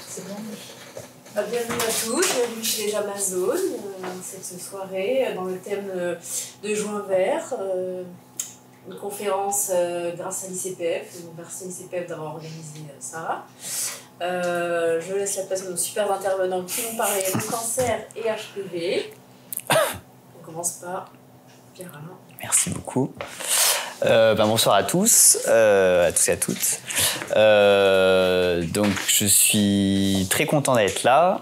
C'est bon. Bienvenue à tous, bienvenue chez les Amazones, cette soirée dans le thème de Juin Vert, une conférence grâce à l'ICPF, merci à l'ICPF d'avoir organisé ça. Je laisse la place à nos super intervenants qui vont parler de cancer et HPV. On commence par Pierre-Alain. Merci beaucoup. Bonsoir à tous et à toutes. Donc je suis très content d'être là.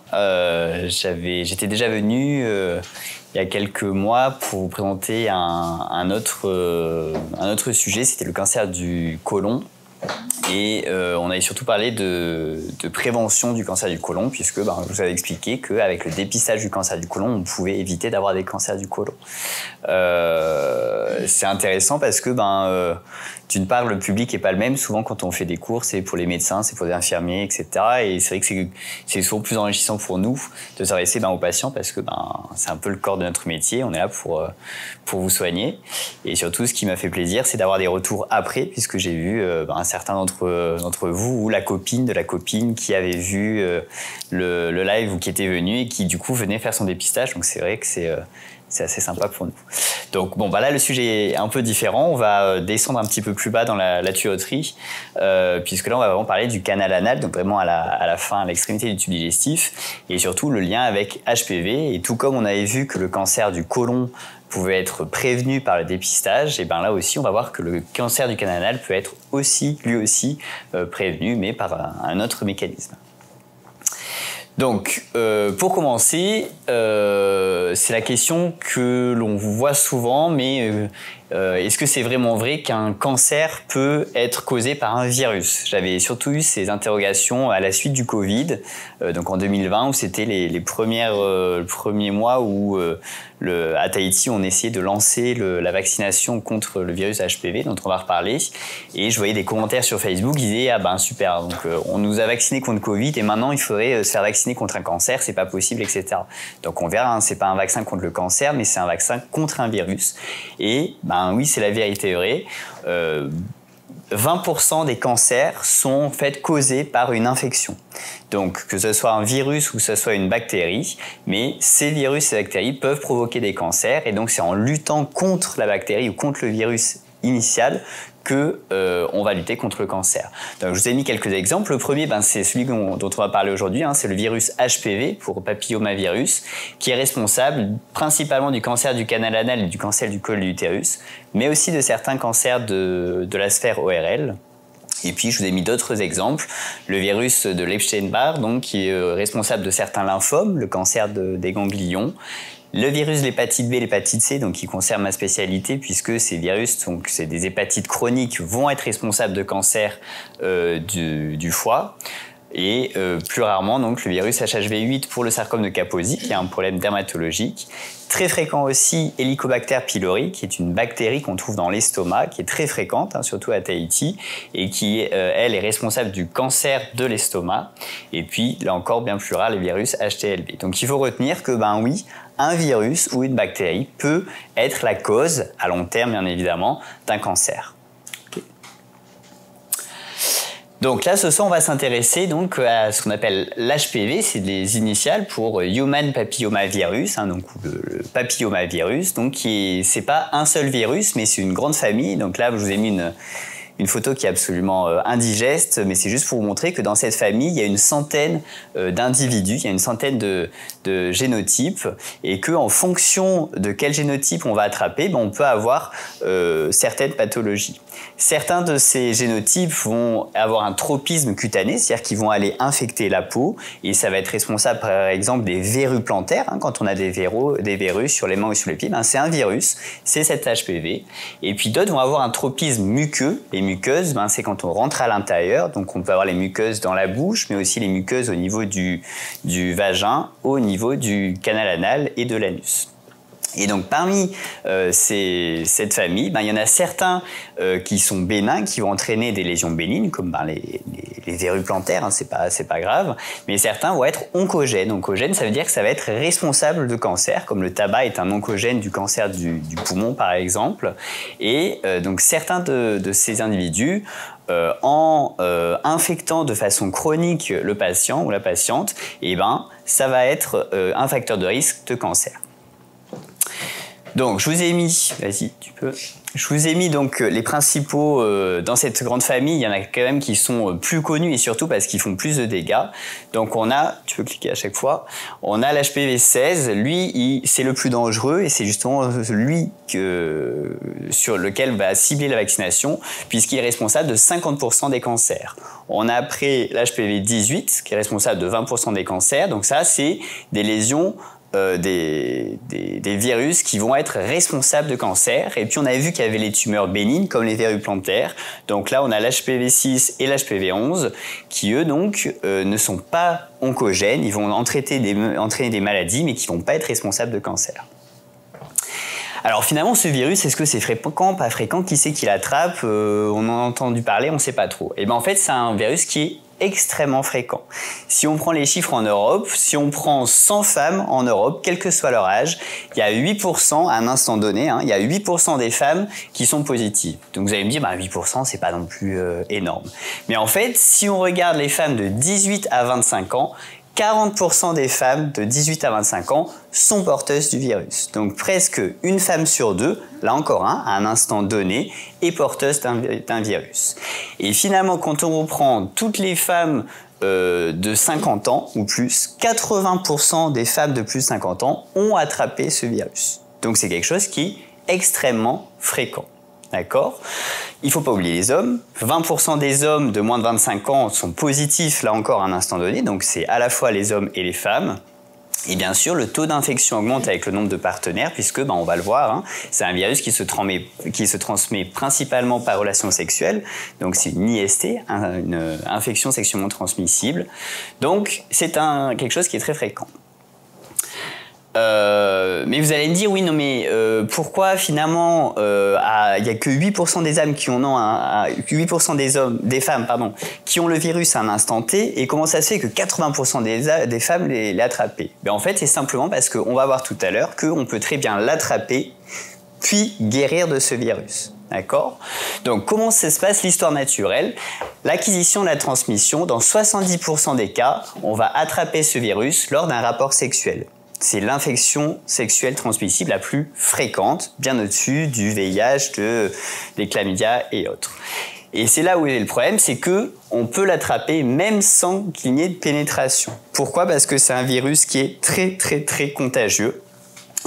J'étais déjà venu il y a quelques mois pour vous présenter un autre sujet, c'était le cancer du côlon. Et on avait surtout parlé de prévention du cancer du côlon, puisque je vous avais expliqué qu'avec le dépistage du cancer du côlon, on pouvait éviter d'avoir des cancers du côlon. C'est intéressant parce que d'une part, le public n'est pas le même. Souvent, quand on fait des cours, c'est pour les médecins, c'est pour les infirmiers, etc. Et c'est vrai que c'est souvent plus enrichissant pour nous de s'adresser aux patients parce que c'est un peu le corps de notre métier. On est là pour vous soigner. Et surtout, ce qui m'a fait plaisir, c'est d'avoir des retours après, puisque j'ai vu un certain d'entre vous ou la copine de la copine qui avait vu le live ou qui était venue et qui, du coup, venait faire son dépistage. Donc, c'est vrai que c'est assez sympa pour nous. Donc là le sujet est un peu différent, on va descendre un petit peu plus bas dans la tuyauterie, puisque là on va vraiment parler du canal anal, donc vraiment à la fin, à l'extrémité du tube digestif, et surtout le lien avec HPV. Et tout comme on avait vu que le cancer du côlon pouvait être prévenu par le dépistage, et là aussi on va voir que le cancer du canal anal peut être lui aussi prévenu, mais par un autre mécanisme. Donc, pour commencer, c'est la question que l'on voit souvent, mais est-ce que c'est vraiment vrai qu'un cancer peut être causé par un virus? J'avais surtout eu ces interrogations à la suite du Covid, donc en 2020, où c'était les premiers mois où à Tahiti, on essayait de lancer la vaccination contre le virus HPV, dont on va reparler. Et je voyais des commentaires sur Facebook qui disaient « Ah ben super, donc on nous a vaccinés contre Covid et maintenant il faudrait se faire vacciner contre un cancer, c'est pas possible, etc. » Donc on verra, c'est pas un vaccin contre le cancer, mais c'est un vaccin contre un virus. Et oui, c'est la vérité vraie. 20% des cancers sont en fait causés par une infection. Donc que ce soit un virus ou que ce soit une bactérie, mais ces virus et bactéries peuvent provoquer des cancers, et donc c'est en luttant contre la bactérie ou contre le virus initial que on va lutter contre le cancer. Donc, je vous ai mis quelques exemples. Le premier, c'est celui dont on va parler aujourd'hui, c'est le virus HPV, pour papillomavirus, qui est responsable principalement du cancer du canal anal et du cancer du col de l'utérus, mais aussi de certains cancers de la sphère ORL. Et puis, je vous ai mis d'autres exemples. Le virus de l'Epstein-Barr, donc, qui est responsable de certains lymphomes, le cancer des ganglions. Le virus de l'hépatite B et l'hépatite C, donc qui concerne ma spécialité, puisque ces virus, donc c'est des hépatites chroniques, vont être responsables de cancer du foie. Et plus rarement, donc, le virus HHV8 pour le sarcome de Kaposi, qui est un problème dermatologique. Très fréquent aussi, Helicobacter pylori, qui est une bactérie qu'on trouve dans l'estomac, qui est très fréquente, surtout à Tahiti, et qui, elle, est responsable du cancer de l'estomac. Et puis, là encore, bien plus rare, les virus HTLV. Donc, il faut retenir que, oui, un virus ou une bactérie peut être la cause, à long terme, bien évidemment, d'un cancer. Donc là, ce soir, on va s'intéresser donc à ce qu'on appelle l'HPV, c'est des initiales pour Human Papillomavirus, donc le papillomavirus. Donc c'est pas un seul virus, mais c'est une grande famille. Donc là, je vous ai mis une photo qui est absolument indigeste, mais c'est juste pour vous montrer que dans cette famille, il y a une centaine d'individus, il y a une centaine de génotypes, et qu'en fonction de quel génotype on va attraper, on peut avoir certaines pathologies. Certains de ces génotypes vont avoir un tropisme cutané, c'est-à-dire qu'ils vont aller infecter la peau, et ça va être responsable par exemple des verrues plantaires, quand on a des verrues sur les mains ou sur les pieds, c'est un virus, c'est cet HPV. Et puis d'autres vont avoir un tropisme muqueux. Les muqueuses, c'est quand on rentre à l'intérieur, donc on peut avoir les muqueuses dans la bouche, mais aussi les muqueuses au niveau du vagin, au niveau du canal anal et de l'anus. Et donc parmi cette famille, il y en a certains qui sont bénins, qui vont entraîner des lésions bénignes, comme les verrues plantaires, hein, c'est pas grave, mais certains vont être oncogènes. Oncogènes, ça veut dire que ça va être responsable de cancer, comme le tabac est un oncogène du cancer du poumon par exemple. Et donc certains de ces individus, en infectant de façon chronique le patient ou la patiente, ça va être un facteur de risque de cancer. Donc, je vous ai mis, vas-y, tu peux. Je vous ai mis donc les principaux dans cette grande famille. Il y en a quand même qui sont plus connus et surtout parce qu'ils font plus de dégâts. Donc, on a, tu peux cliquer à chaque fois, on a l'HPV 16. Lui, c'est le plus dangereux et c'est justement lui sur lequel va cibler la vaccination puisqu'il est responsable de 50% des cancers. On a après l'HPV 18 qui est responsable de 20% des cancers. Donc, ça, c'est des lésions des virus qui vont être responsables de cancer. Et puis on avait vu qu'il y avait les tumeurs bénignes comme les verrues plantaires. Donc là on a l'HPV 6 et l'HPV 11 qui eux donc ne sont pas oncogènes, ils vont entraîner des maladies mais qui ne vont pas être responsables de cancer. Alors finalement ce virus, est-ce que c'est fréquent, pas fréquent, qui c'est qui l'attrape, on en a entendu parler, on ne sait pas trop. Et en fait c'est un virus qui est extrêmement fréquent. Si on prend les chiffres en Europe, si on prend 100 femmes en Europe, quel que soit leur âge, il y a 8% à un instant donné, il y a 8% des femmes qui sont positives. Donc vous allez me dire, 8% c'est pas non plus énorme. Mais en fait, si on regarde les femmes de 18 à 25 ans, 40% des femmes de 18 à 25 ans sont porteuses du virus. Donc presque une femme sur deux, là encore à un instant donné, est porteuse d'un virus. Et finalement, quand on reprend toutes les femmes de 50 ans ou plus, 80% des femmes de plus de 50 ans ont attrapé ce virus. Donc c'est quelque chose qui est extrêmement fréquent. D'accord ? Il ne faut pas oublier les hommes. 20% des hommes de moins de 25 ans sont positifs, là encore, à un instant donné. Donc, c'est à la fois les hommes et les femmes. Et bien sûr, le taux d'infection augmente avec le nombre de partenaires, puisque, on va le voir, c'est un virus qui se transmet principalement par relation sexuelle. Donc, c'est une IST, une infection sexuellement transmissible. Donc, c'est quelque chose qui est très fréquent. Mais vous allez me dire, oui, non, mais pourquoi finalement il n'y a que 8% des âmes qui en ont 8% des femmes qui ont le virus à un instant T, et comment ça se fait que 80% des femmes l'aient attrapé? En fait, c'est simplement parce qu'on va voir tout à l'heure qu'on peut très bien l'attraper puis guérir de ce virus. D'accord ? Donc, comment ça se passe l'histoire naturelle? L'acquisition de la transmission, dans 70% des cas, on va attraper ce virus lors d'un rapport sexuel. C'est l'infection sexuelle transmissible la plus fréquente, bien au-dessus du VIH, des chlamydia et autres. Et c'est là où est le problème, c'est qu'on peut l'attraper même sans qu'il n'y ait de pénétration. Pourquoi ? Parce que c'est un virus qui est très très très contagieux.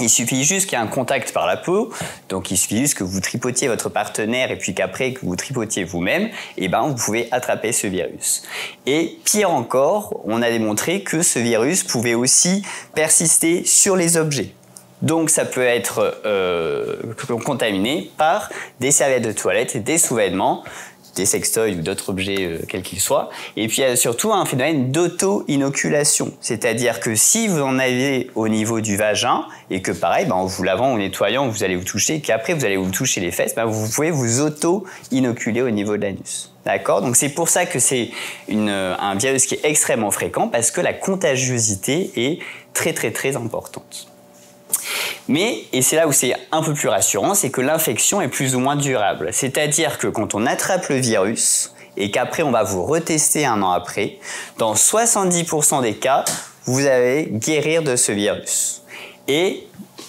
Il suffit juste qu'il y ait un contact par la peau, donc il suffit juste que vous tripotiez votre partenaire et puis qu'après que vous tripotiez vous-même, vous pouvez attraper ce virus. Et pire encore, on a démontré que ce virus pouvait aussi persister sur les objets. Donc ça peut être contaminé par des serviettes de toilette, des sous-vêtements, des sextoys ou d'autres objets quels qu'ils soient. Et puis il y a surtout un phénomène d'auto-inoculation. C'est-à-dire que si vous en avez au niveau du vagin et que pareil, en vous lavant ou nettoyant, vous allez vous toucher et qu'après vous allez vous toucher les fesses, vous pouvez vous auto-inoculer au niveau de l'anus. D'accord ? Donc c'est pour ça que c'est un virus qui est extrêmement fréquent parce que la contagiosité est très très très importante. Mais, et c'est là où c'est un peu plus rassurant, c'est que l'infection est plus ou moins durable. C'est-à-dire que quand on attrape le virus et qu'après on va vous retester un an après, dans 70% des cas, vous allez guérir de ce virus. Et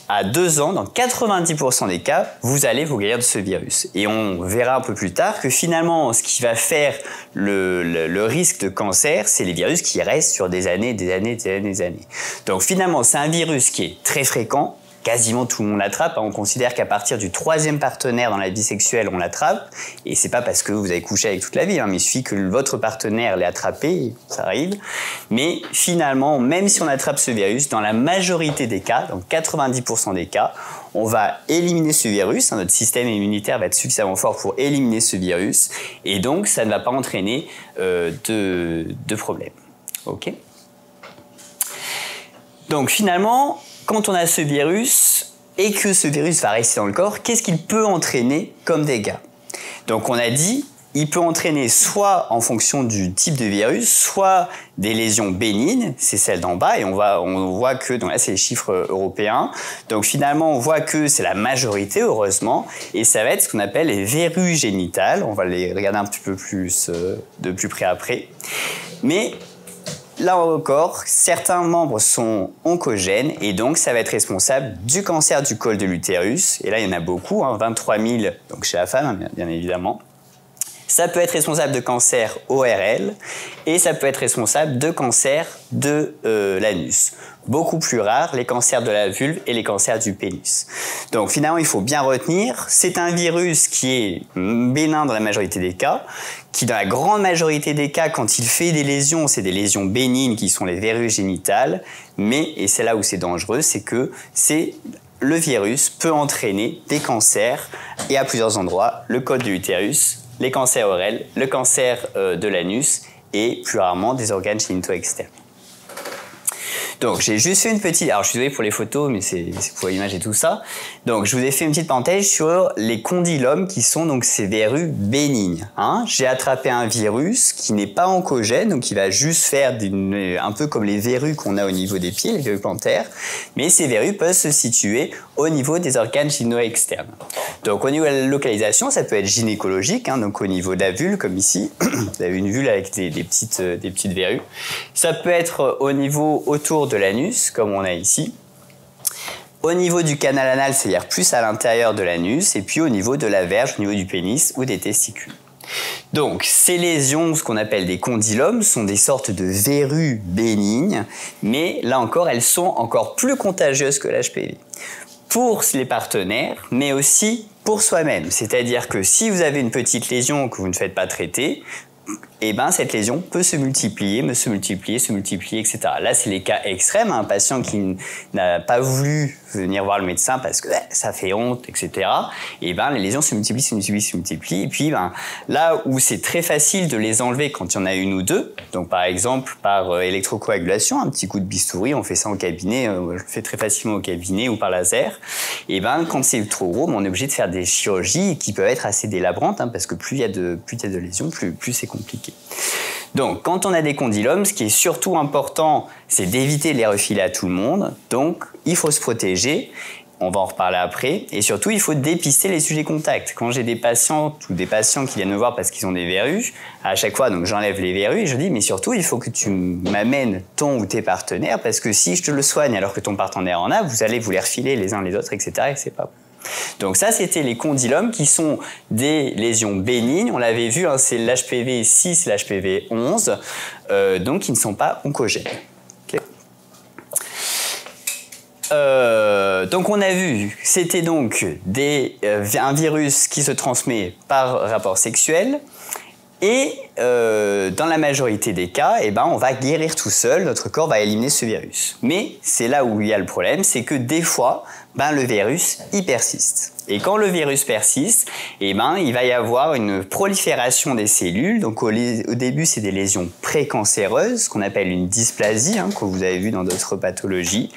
à 2 ans, dans 90% des cas, vous allez vous guérir de ce virus. Et on verra un peu plus tard que finalement, ce qui va faire le risque de cancer, c'est les virus qui restent sur des années, des années, des années, des années. Donc finalement, c'est un virus qui est très fréquent. Quasiment tout le monde l'attrape. On considère qu'à partir du 3e partenaire dans la vie sexuelle, on l'attrape. Et c'est pas parce que vous avez couché avec toute la vie, mais il suffit que votre partenaire l'ait attrapé, ça arrive. Mais finalement, même si on attrape ce virus, dans la majorité des cas, dans 90% des cas, on va éliminer ce virus. Notre système immunitaire va être suffisamment fort pour éliminer ce virus. Et donc, ça ne va pas entraîner de problème. Ok ? Donc finalement, quand on a ce virus et que ce virus va rester dans le corps, qu'est-ce qu'il peut entraîner comme dégâts? Donc on a dit, il peut entraîner soit en fonction du type de virus, soit des lésions bénignes, c'est celle d'en bas, et on voit que, donc là c'est les chiffres européens, donc finalement on voit que c'est la majorité heureusement, et ça va être ce qu'on appelle les verrues génitales, on va les regarder un petit peu plus de plus près après, mais là encore, certains membres sont oncogènes et donc ça va être responsable du cancer du col de l'utérus, et là il y en a beaucoup, 23 000 donc chez la femme bien évidemment. Ça peut être responsable de cancer ORL et ça peut être responsable de cancer de l'anus. Beaucoup plus rare, les cancers de la vulve et les cancers du pénis. Donc finalement, il faut bien retenir, c'est un virus qui est bénin dans la majorité des cas, qui dans la grande majorité des cas, quand il fait des lésions, c'est des lésions bénignes qui sont les verrues génitales, mais, et c'est là où c'est dangereux, c'est que le virus peut entraîner des cancers et à plusieurs endroits, le col de l'utérus, les cancers ORL, le cancer de l'anus et plus rarement des organes génitaux externes. Donc j'ai juste fait une petite... Alors je suis désolé pour les photos, mais c'est pour l'image et tout ça. Donc je vous ai fait une petite parenthèse sur les condylomes qui sont donc ces verrues bénignes. J'ai attrapé un virus qui n'est pas oncogène, donc qui va juste faire un peu comme les verrues qu'on a au niveau des pieds, les verrues plantaires. Mais ces verrues peuvent se situer au niveau des organes génitaux externes. Donc au niveau de la localisation, ça peut être gynécologique, donc au niveau de la vulve, comme ici. Vous avez une vulve avec des petites verrues. Ça peut être au niveau autour de l'anus, comme on a ici. Au niveau du canal anal, c'est-à-dire plus à l'intérieur de l'anus, et puis au niveau de la verge, au niveau du pénis ou des testicules. Donc, ces lésions, ce qu'on appelle des condylomes, sont des sortes de verrues bénignes, mais là encore, elles sont encore plus contagieuses que l'HPV. Pour les partenaires, mais aussi pour soi-même. C'est-à-dire que si vous avez une petite lésion que vous ne faites pas traiter, et cette lésion peut se multiplier, etc. Là, c'est les cas extrêmes. Un patient qui n'a pas voulu venir voir le médecin parce que ça fait honte, etc. Et les lésions se multiplient. Et puis, là où c'est très facile de les enlever quand il y en a une ou deux, donc par exemple par électrocoagulation, un petit coup de bistouri, on fait ça au cabinet, je le fais très facilement au cabinet ou par laser. Et quand c'est trop gros, on est obligé de faire des chirurgies qui peuvent être assez délabrantes, parce que plus il y a de lésions, plus c'est compliqué. Donc, quand on a des condylomes, ce qui est surtout important, c'est d'éviter de les refiler à tout le monde. Donc, il faut se protéger. On va en reparler après. Et surtout, il faut dépister les sujets contacts. Quand j'ai des patientes ou des patients qui viennent me voir parce qu'ils ont des verrues, à chaque fois, donc j'enlève les verrues et je dis, mais surtout, il faut que tu m'amènes ton ou tes partenaires parce que si je te le soigne alors que ton partenaire en a, vous allez vous les refiler les uns les autres, etc. Et c'est pas bon. Donc ça, c'était les condylomes qui sont des lésions bénignes. On l'avait vu, c'est l'HPV 6 et l'HPV 11, donc qui ne sont pas oncogènes. Okay. Donc on a vu, c'était donc un virus qui se transmet par rapport sexuel. Et dans la majorité des cas, on va guérir tout seul, notre corps va éliminer ce virus. Mais c'est là où il y a le problème, c'est que des fois, le virus, il persiste. Et quand le virus persiste, il va y avoir une prolifération des cellules. Donc au début, c'est des lésions précancéreuses, qu'on appelle une dysplasie, que vous avez vu dans d'autres pathologies.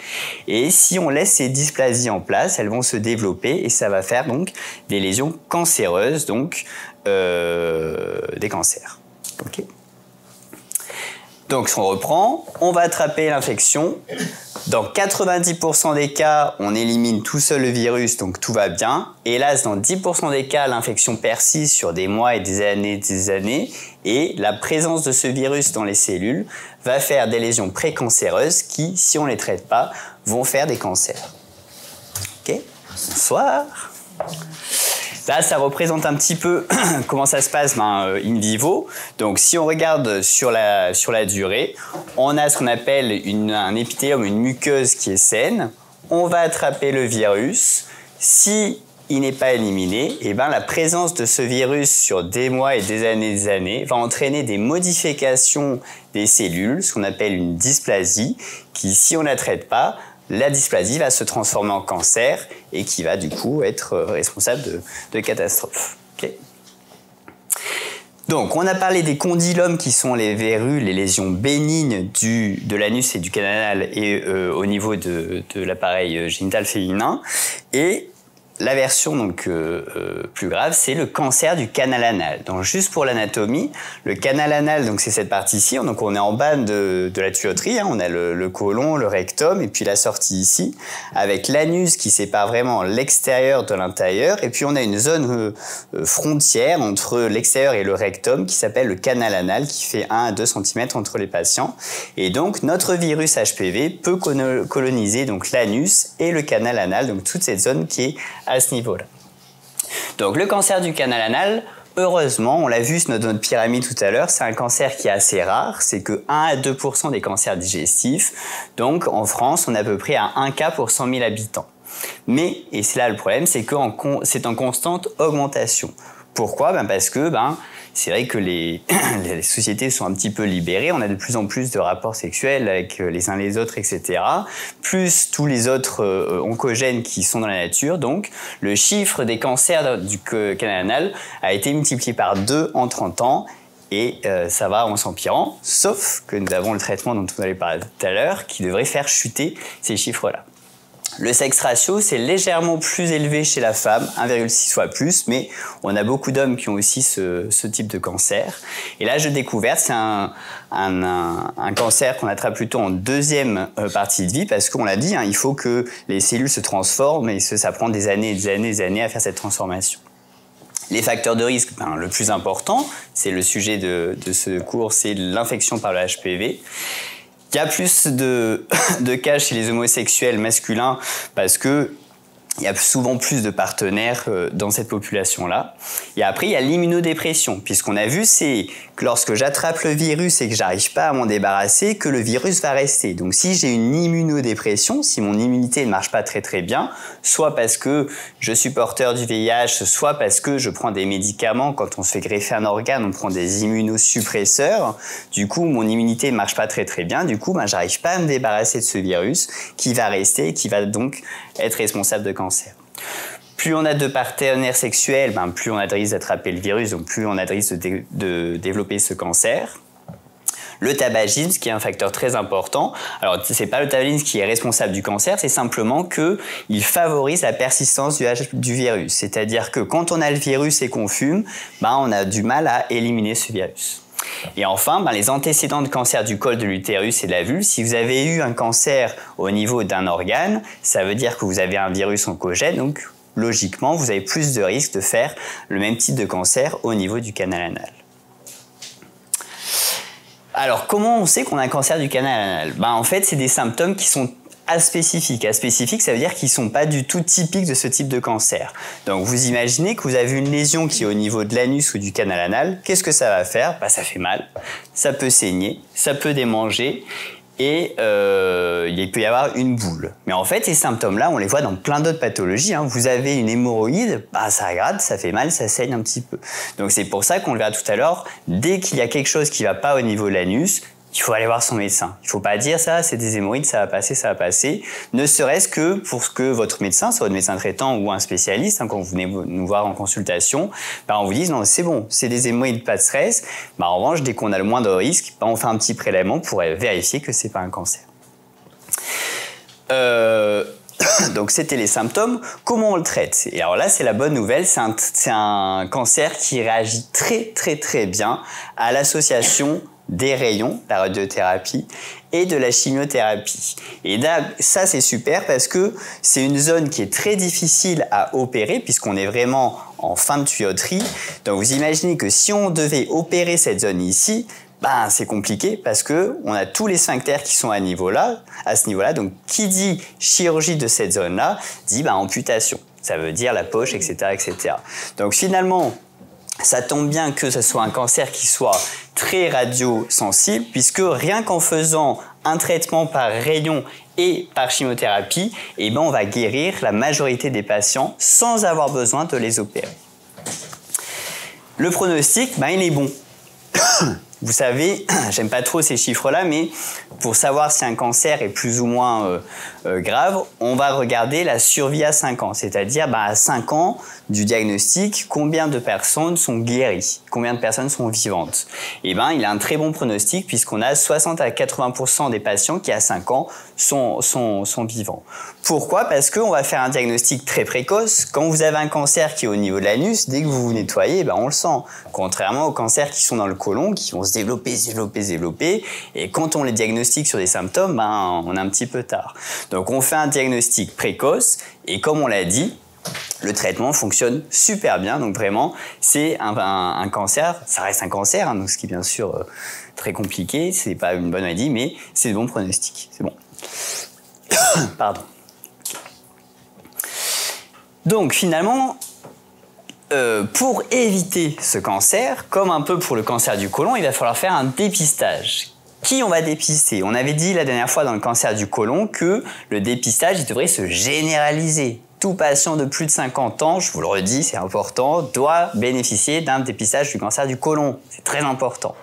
Et si on laisse ces dysplasies en place, elles vont se développer et ça va faire donc des lésions cancéreuses, donc des cancers. Okay. Donc si on reprend, on va attraper l'infection. Dans 90% des cas, on élimine tout seul le virus, donc tout va bien. Hélas, dans 10% des cas, l'infection persiste sur des mois et des années, et la présence de ce virus dans les cellules va faire des lésions précancéreuses qui, si on ne les traite pas, vont faire des cancers. Ok ? Bonsoir. Là, ça représente un petit peu comment ça se passe in vivo. Donc, si on regarde sur la durée, on a ce qu'on appelle un épithélium, une muqueuse qui est saine. On va attraper le virus. Si il n'est pas éliminé, la présence de ce virus sur des mois et des années va entraîner des modifications des cellules, ce qu'on appelle une dysplasie, qui, si on ne la traite pas, la dysplasie va se transformer en cancer et qui va du coup être responsable de catastrophes. Okay. Donc, on a parlé des condylomes qui sont les verrues, les lésions bénignes de l'anus et du canal anal et au niveau de l'appareil génital féminin. Et la version donc, plus grave, c'est le cancer du canal anal. Donc, juste pour l'anatomie, le canal anal, donc c'est cette partie-ci. Donc, on est en bas de la tuyauterie. Hein, on a le côlon, le rectum et puis la sortie ici, avec l'anus qui sépare vraiment l'extérieur de l'intérieur. Et puis, on a une zone frontière entre l'extérieur et le rectum qui s'appelle le canal anal, qui fait 1 à 2 cm entre les patients. Et donc, notre virus HPV peut coloniser donc l'anus et le canal anal, donc toute cette zone qui est à ce niveau-là. Donc le cancer du canal anal, heureusement, on l'a vu sur notre pyramide tout à l'heure, c'est un cancer qui est assez rare, c'est que 1 à 2% des cancers digestifs. Donc en France, on est à peu près à 1 cas pour 100 000 habitants. Mais, et c'est là le problème, c'est que c'est en constante augmentation. Pourquoi? Parce que c'est vrai que les sociétés sont un petit peu libérées, on a de plus en plus de rapports sexuels avec les uns les autres, etc. Plus tous les autres oncogènes qui sont dans la nature. Donc, le chiffre des cancers du canal anal a été multiplié par 2 en 30 ans. Et ça va en s'empirant, sauf que nous avons le traitement dont on allait parler tout à l'heure qui devrait faire chuter ces chiffres-là. Le sexe ratio, c'est légèrement plus élevé chez la femme, 1,6 fois plus, mais on a beaucoup d'hommes qui ont aussi ce type de cancer. Et l'âge de découverte, c'est un cancer qu'on attrape plutôt en deuxième partie de vie, parce qu'on l'a dit, hein, il faut que les cellules se transforment, et ça prend des années et des années et des années à faire cette transformation. Les facteurs de risque, le plus important, c'est le sujet de ce cours, c'est l'infection par le HPV. Il y a plus de cas chez les homosexuels masculins parce que il y a souvent plus de partenaires dans cette population-là. Et après, il y a l'immunodépression, puisqu'on a vu, c'est que lorsque j'attrape le virus et que j'arrive pas à m'en débarrasser, que le virus va rester. Donc si j'ai une immunodépression, si mon immunité ne marche pas très très bien, soit parce que je suis porteur du VIH, soit parce que je prends des médicaments, quand on se fait greffer un organe, on prend des immunosuppresseurs, du coup mon immunité ne marche pas très très bien, du coup j'arrive pas à me débarrasser de ce virus qui va rester et qui va donc être responsable de cancer. Plus on a de partenaires sexuels, plus on a de risque d'attraper le virus, donc plus on a de risque de développer ce cancer. Le tabagisme, qui est un facteur très important. Alors, c'est pas le tabagisme qui est responsable du cancer, c'est simplement qu'il favorise la persistance du virus. C'est-à-dire que quand on a le virus et qu'on fume, on a du mal à éliminer ce virus. Et enfin, les antécédents de cancer du col de l'utérus et de la vulve, si vous avez eu un cancer au niveau d'un organe, ça veut dire que vous avez un virus oncogène, donc logiquement, vous avez plus de risques de faire le même type de cancer au niveau du canal anal. Alors, comment on sait qu'on a un cancer du canal anal? En fait, c'est des symptômes qui sont aspécifiques. Aspécifiques, ça veut dire qu'ils ne sont pas du tout typiques de ce type de cancer. Donc, vous imaginez que vous avez une lésion qui est au niveau de l'anus ou du canal anal. Qu'est-ce que ça va faire? Ça fait mal, ça peut saigner, ça peut démanger et il peut y avoir une boule. Mais en fait, ces symptômes-là, on les voit dans plein d'autres pathologies. Vous avez une hémorroïde, ça gratte, ça fait mal, ça saigne un petit peu. Donc, c'est pour ça qu'on le verra tout à l'heure. Dès qu'il y a quelque chose qui ne va pas au niveau de l'anus, il faut aller voir son médecin. Il ne faut pas dire ça, c'est des hémorroïdes, ça va passer, ça va passer. Ne serait-ce que pour que votre médecin, soit votre médecin traitant ou un spécialiste, quand vous venez nous voir en consultation, on vous dise non, c'est bon, c'est des hémorroïdes, pas de stress. En revanche, dès qu'on a le moindre risque, on fait un petit prélèvement pour vérifier que c'est pas un cancer. Donc c'était les symptômes. Comment on le traite? Et alors là, c'est la bonne nouvelle, c'est un cancer qui réagit très très très bien à l'association des rayons, la radiothérapie, et de la chimiothérapie. Et là, ça c'est super parce que c'est une zone qui est très difficile à opérer puisqu'on est vraiment en fin de tuyauterie. Donc vous imaginez que si on devait opérer cette zone ici, c'est compliqué parce que on a tous les sphincters qui sont à ce niveau-là. Donc qui dit chirurgie de cette zone-là dit amputation. Ça veut dire la poche, etc., etc. Donc finalement, ça tombe bien que ce soit un cancer qui soit très radiosensible, puisque rien qu'en faisant un traitement par rayon et par chimiothérapie, on va guérir la majorité des patients sans avoir besoin de les opérer. Le pronostic, il est bon. Vous savez, j'aime pas trop ces chiffres-là, mais pour savoir si un cancer est plus ou moins grave, on va regarder la survie à 5 ans. C'est-à-dire, à 5 ans du diagnostic, combien de personnes sont guéries, combien de personnes sont vivantes. Et il a un très bon pronostic puisqu'on a 60 à 80% des patients qui, à 5 ans, sont vivants. Pourquoi? Parce qu'on va faire un diagnostic très précoce. Quand vous avez un cancer qui est au niveau de l'anus, dès que vous vous nettoyez, on le sent. Contrairement aux cancers qui sont dans le côlon, qui vont se développer. Et quand on les diagnostique sur des symptômes, on est un petit peu tard. Donc on fait un diagnostic précoce et comme on l'a dit, le traitement fonctionne super bien. Donc vraiment, c'est un cancer, ça reste un cancer, donc ce qui est bien sûr très compliqué, c'est pas une bonne maladie, mais c'est de bons pronostics. C'est bon. Pardon. Donc finalement, pour éviter ce cancer, comme un peu pour le cancer du côlon, il va falloir faire un dépistage. Qui on va dépister? On avait dit la dernière fois dans le cancer du côlon que le dépistage il devrait se généraliser. Tout patient de plus de 50 ans, je vous le redis, c'est important, doit bénéficier d'un dépistage du cancer du côlon. C'est très important.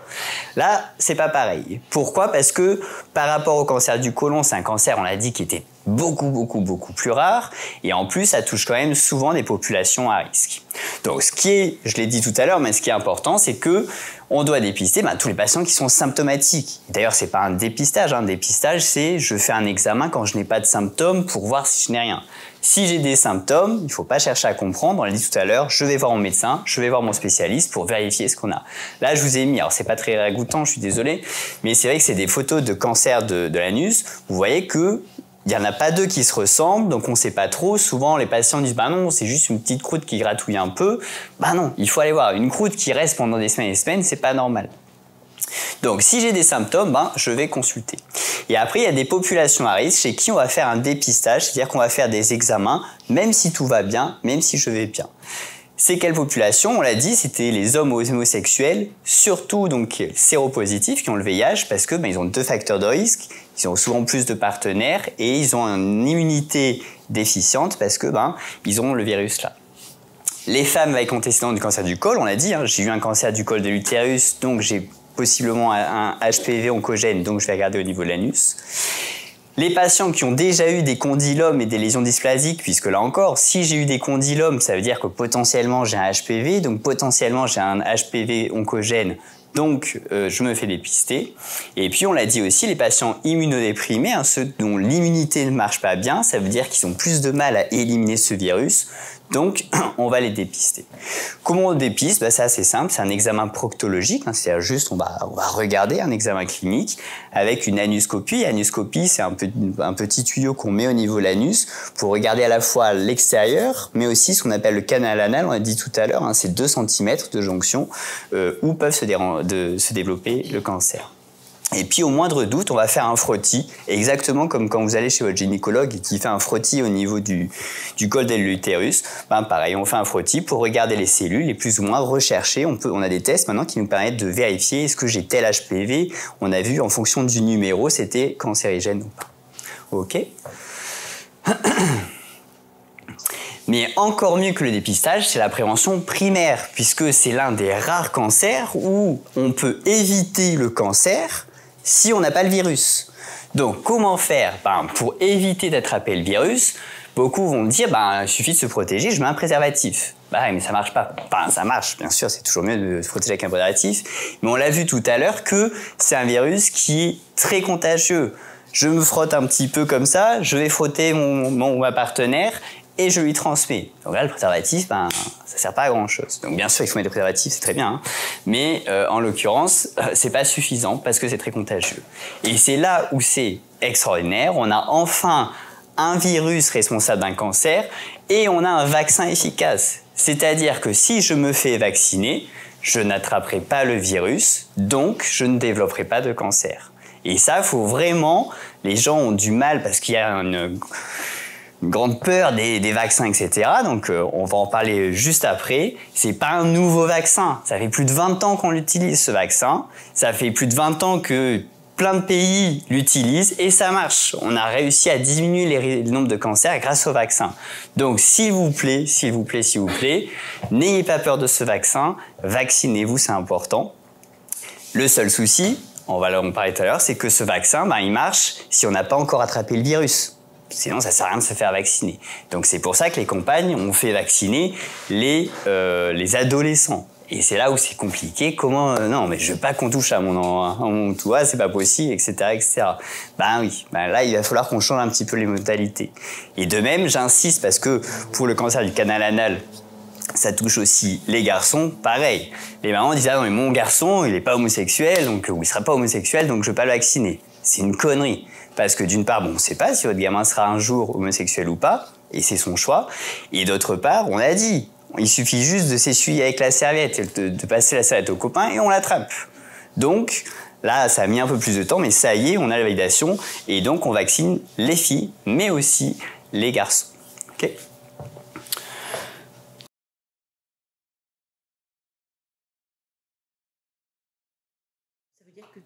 Là, c'est pas pareil. Pourquoi? Parce que par rapport au cancer du côlon, c'est un cancer, on l'a dit, qui était beaucoup plus rare. Et en plus, ça touche quand même souvent des populations à risque. Donc, je l'ai dit tout à l'heure, mais ce qui est important, c'est que on doit dépister tous les patients qui sont symptomatiques. D'ailleurs, c'est pas un dépistage. Un dépistage, c'est je fais un examen quand je n'ai pas de symptômes pour voir si je n'ai rien. Si j'ai des symptômes, il ne faut pas chercher à comprendre. On l'a dit tout à l'heure, je vais voir mon médecin, je vais voir mon spécialiste pour vérifier ce qu'on a. Là, je vous ai mis, alors c'est pas très ragoûtant, je suis désolé, mais c'est vrai que c'est des photos de cancer de l'anus. Vous voyez que il n'y en a pas deux qui se ressemblent, donc on ne sait pas trop. Souvent, les patients disent « non, c'est juste une petite croûte qui gratouille un peu ». Non, il faut aller voir. Une croûte qui reste pendant des semaines et des semaines, c'est pas normal. Donc, si j'ai des symptômes, je vais consulter. Et après, il y a des populations à risque chez qui on va faire un dépistage, c'est-à-dire qu'on va faire des examens, même si tout va bien, même si je vais bien. C'est quelle population? On l'a dit, c'était les hommes homosexuels, surtout donc séropositifs qui ont le VIH parce que ils ont 2 facteurs de risque, ils ont souvent plus de partenaires et ils ont une immunité déficiente parce que ils ont le virus là. Les femmes avec antécédents du cancer du col, on l'a dit, j'ai eu un cancer du col de l'utérus, donc j'ai possiblement un HPV oncogène, donc je vais regarder au niveau de l'anus. Les patients qui ont déjà eu des condylomes et des lésions dysplasiques, puisque là encore, si j'ai eu des condylomes, ça veut dire que potentiellement j'ai un HPV, donc potentiellement j'ai un HPV oncogène, donc je me fais dépister. Et puis on l'a dit aussi, les patients immunodéprimés, ceux dont l'immunité ne marche pas bien, ça veut dire qu'ils ont plus de mal à éliminer ce virus. Donc, on va les dépister. Comment on dépiste? C'est assez simple, c'est un examen proctologique, c'est-à-dire juste on va regarder un examen clinique avec une anuscopie. Anuscopie, c'est un petit tuyau qu'on met au niveau de l'anus pour regarder à la fois l'extérieur, mais aussi ce qu'on appelle le canal anal, on l'a dit tout à l'heure, c'est 2 cm de jonction où peuvent se développer le cancer. Et puis au moindre doute, on va faire un frottis, exactement comme quand vous allez chez votre gynécologue et qui fait un frottis au niveau du col de l'utérus. Pareil, on fait un frottis pour regarder les cellules et plus ou moins rechercher. On a des tests maintenant qui nous permettent de vérifier est-ce que j'ai tel HPV. On a vu en fonction du numéro, c'était cancérigène ou pas. Ok. Mais encore mieux que le dépistage, c'est la prévention primaire, puisque c'est l'un des rares cancers où on peut éviter le cancer si on n'a pas le virus. Donc, comment faire? Pour éviter d'attraper le virus, beaucoup vont me dire il suffit de se protéger, je mets un préservatif. Mais ça marche pas. Ça marche, bien sûr, c'est toujours mieux de se protéger avec un préservatif. Mais on l'a vu tout à l'heure que c'est un virus qui est très contagieux. Je me frotte un petit peu comme ça, je vais frotter ma partenaire et je lui transmets. Donc là, le préservatif, ça sert pas à grand chose. Donc bien sûr, il faut mettre des préservatifs, c'est très bien, mais en l'occurrence, c'est pas suffisant parce que c'est très contagieux. Et c'est là où c'est extraordinaire. On a enfin un virus responsable d'un cancer et on a un vaccin efficace. C'est-à-dire que si je me fais vacciner, je n'attraperai pas le virus, donc je ne développerai pas de cancer. Et ça, faut vraiment... Les gens ont du mal parce qu'il y a une grande peur des vaccins, etc. Donc, on va en parler juste après. C'est pas un nouveau vaccin. Ça fait plus de 20 ans qu'on l'utilise, ce vaccin. Ça fait plus de 20 ans que plein de pays l'utilisent et ça marche. On a réussi à diminuer le nombre de cancers grâce au vaccin. Donc, s'il vous plaît, n'ayez pas peur de ce vaccin. Vaccinez-vous, c'est important. Le seul souci, on va en parler tout à l'heure, c'est que ce vaccin, il marche si on n'a pas encore attrapé le virus. Sinon, ça sert à rien de se faire vacciner. Donc, c'est pour ça que les campagnes ont fait vacciner les adolescents. Et c'est là où c'est compliqué. Comment non, mais je veux pas qu'on touche à mon toit, c'est pas possible, etc., etc. Ben oui, ben là, il va falloir qu'on change un petit peu les modalités. Et de même, j'insiste parce que pour le cancer du canal anal, ça touche aussi les garçons, pareil. Les mamans disent « Ah non, mais mon garçon, il est pas homosexuel, donc, ou il sera pas homosexuel, donc je veux pas le vacciner. » C'est une connerie. Parce que d'une part, bon, on ne sait pas si votre gamin sera un jour homosexuel ou pas, et c'est son choix. Et d'autre part, on a dit, il suffit juste de s'essuyer avec la serviette, de passer la serviette au copain, et on l'attrape. Donc, là, ça a mis un peu plus de temps, mais ça y est, on a la validation, et donc on vaccine les filles, mais aussi les garçons. Okay.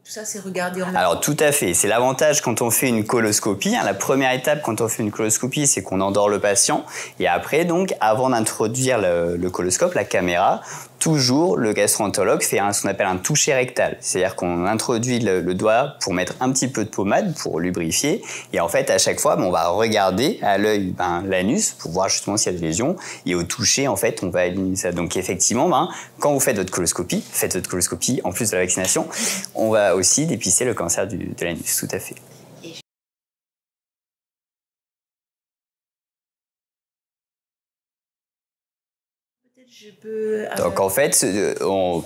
Tout ça, c'est regardé en... Alors, tout à fait. C'est l'avantage quand on fait une coloscopie. La première étape quand on fait une coloscopie, c'est qu'on endort le patient. Et après, donc, avant d'introduire le coloscope, la caméra, toujours, le gastro-entérologue fait ce qu'on appelle un toucher rectal. C'est-à-dire qu'on introduit le doigt pour mettre un petit peu de pommade pour lubrifier. Et en fait, à chaque fois, on va regarder à l'œil l'anus pour voir justement s'il y a des lésions. Et au toucher, en fait, on va éliminer ça. Donc, effectivement, quand vous faites votre coloscopie, en plus de la vaccination, on va aussi dépister le cancer de l'anus, tout à fait. Donc en fait,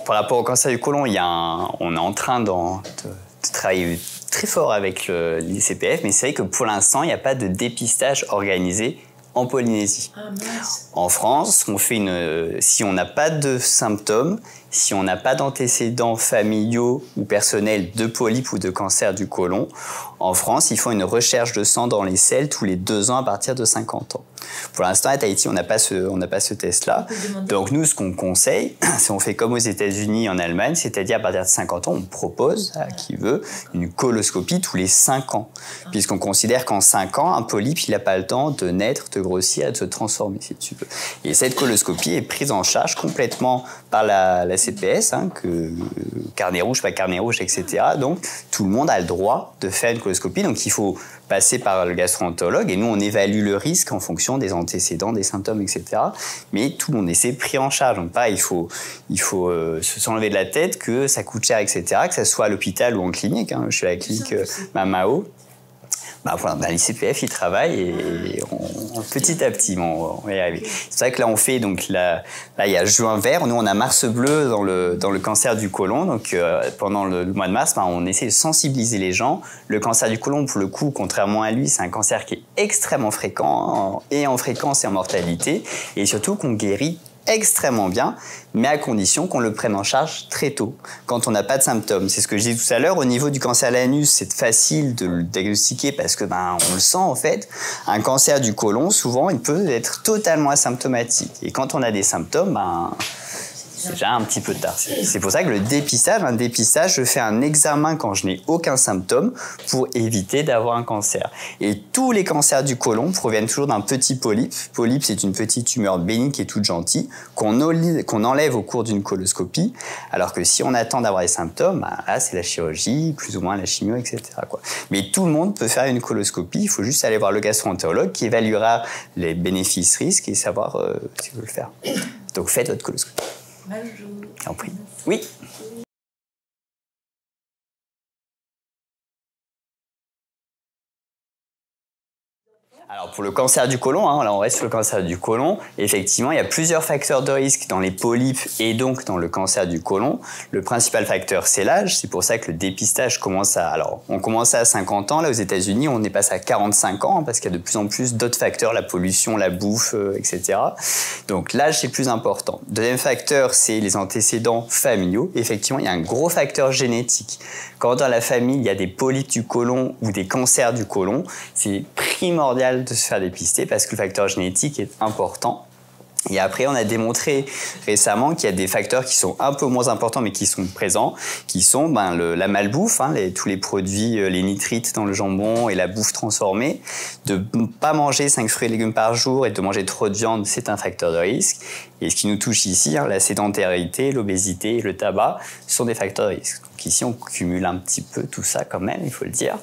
par rapport au cancer du côlon, on est en train de travailler très fort avec l'ICPF, mais c'est vrai que pour l'instant, il n'y a pas de dépistage organisé en Polynésie. Ah, mince. En France, on fait si on n'a pas de symptômes, si on n'a pas d'antécédents familiaux ou personnels de polypes ou de cancer du côlon, en France, ils font une recherche de sang dans les selles tous les 2 ans à partir de 50 ans. Pour l'instant, à Tahiti, on n'a pas ce test-là. Donc nous, ce qu'on conseille, c'est on fait comme aux États-Unis, en Allemagne, c'est-à-dire à partir de 50 ans, on propose à qui veut une coloscopie tous les 5 ans. Puisqu'on considère qu'en 5 ans, un polype, il n'a pas le temps de naître, de grossir, de se transformer, si tu veux. Et cette coloscopie est prise en charge complètement par la CPS, carnet rouge, pas carnet rouge, etc. Donc tout le monde a le droit de faire une coloscopie. Donc il faut passer par le gastro-entérologue et nous on évalue le risque en fonction des antécédents, des symptômes, etc. Mais tout le monde est pris en charge. Donc pareil, il faut s'enlever de la tête que ça coûte cher, etc. Que ça soit à l'hôpital ou en clinique. Je suis à la clinique Mamao. L'ICPF, il travaille et petit à petit, on va y arriver. C'est vrai que là, on fait, là, il y a juin vert. Nous, on a mars bleu dans le cancer du côlon. Donc, pendant le mois de mars, on essaie de sensibiliser les gens. Le cancer du côlon, pour le coup, contrairement à lui, c'est un cancer qui est extrêmement fréquent, et en fréquence et en mortalité. Et surtout qu'on guérit extrêmement bien, mais à condition qu'on le prenne en charge très tôt, quand on n'a pas de symptômes. C'est ce que je disais tout à l'heure, au niveau du cancer de l'anus, c'est facile de le diagnostiquer parce que on le sent en fait. Un cancer du côlon, souvent, il peut être totalement asymptomatique. Et quand on a des symptômes, c'est déjà un petit peu tard. C'est pour ça que le dépistage, je fais un examen quand je n'ai aucun symptôme pour éviter d'avoir un cancer. Et tous les cancers du côlon proviennent toujours d'un petit polype. Polype, c'est une petite tumeur bénigne qui est toute gentille, qu'on enlève au cours d'une coloscopie, alors que si on attend d'avoir des symptômes, là, c'est la chirurgie, plus ou moins la chimio, etc. Mais tout le monde peut faire une coloscopie, il faut juste aller voir le gastro-entérologue qui évaluera les bénéfices-risques et savoir si vous voulez le faire. Donc faites votre coloscopie. Bonjour. En prie. Oui. Alors pour le cancer du côlon, là on reste sur le cancer du côlon, effectivement il y a plusieurs facteurs de risque dans les polypes et donc dans le cancer du côlon. Le principal facteur c'est l'âge, c'est pour ça que le dépistage on commençait à 50 ans, là aux États-Unis on est passé à 45 ans parce qu'il y a de plus en plus d'autres facteurs, la pollution, la bouffe, etc. Donc l'âge c'est le plus important. Deuxième facteur c'est les antécédents familiaux. Effectivement il y a un gros facteur génétique. Quand dans la famille il y a des polypes du côlon ou des cancers du côlon, c'est primordial de se faire dépister parce que le facteur génétique est important. Et après, on a démontré récemment qu'il y a des facteurs qui sont un peu moins importants, mais qui sont présents, qui sont la malbouffe, hein, tous les produits, les nitrites dans le jambon et la bouffe transformée. De ne pas manger 5 fruits et légumes par jour et de manger trop de viande, c'est un facteur de risque. Et ce qui nous touche ici, hein, la sédentarité, l'obésité et le tabac, sont des facteurs de risque. Donc ici, on cumule un petit peu tout ça quand même, il faut le dire.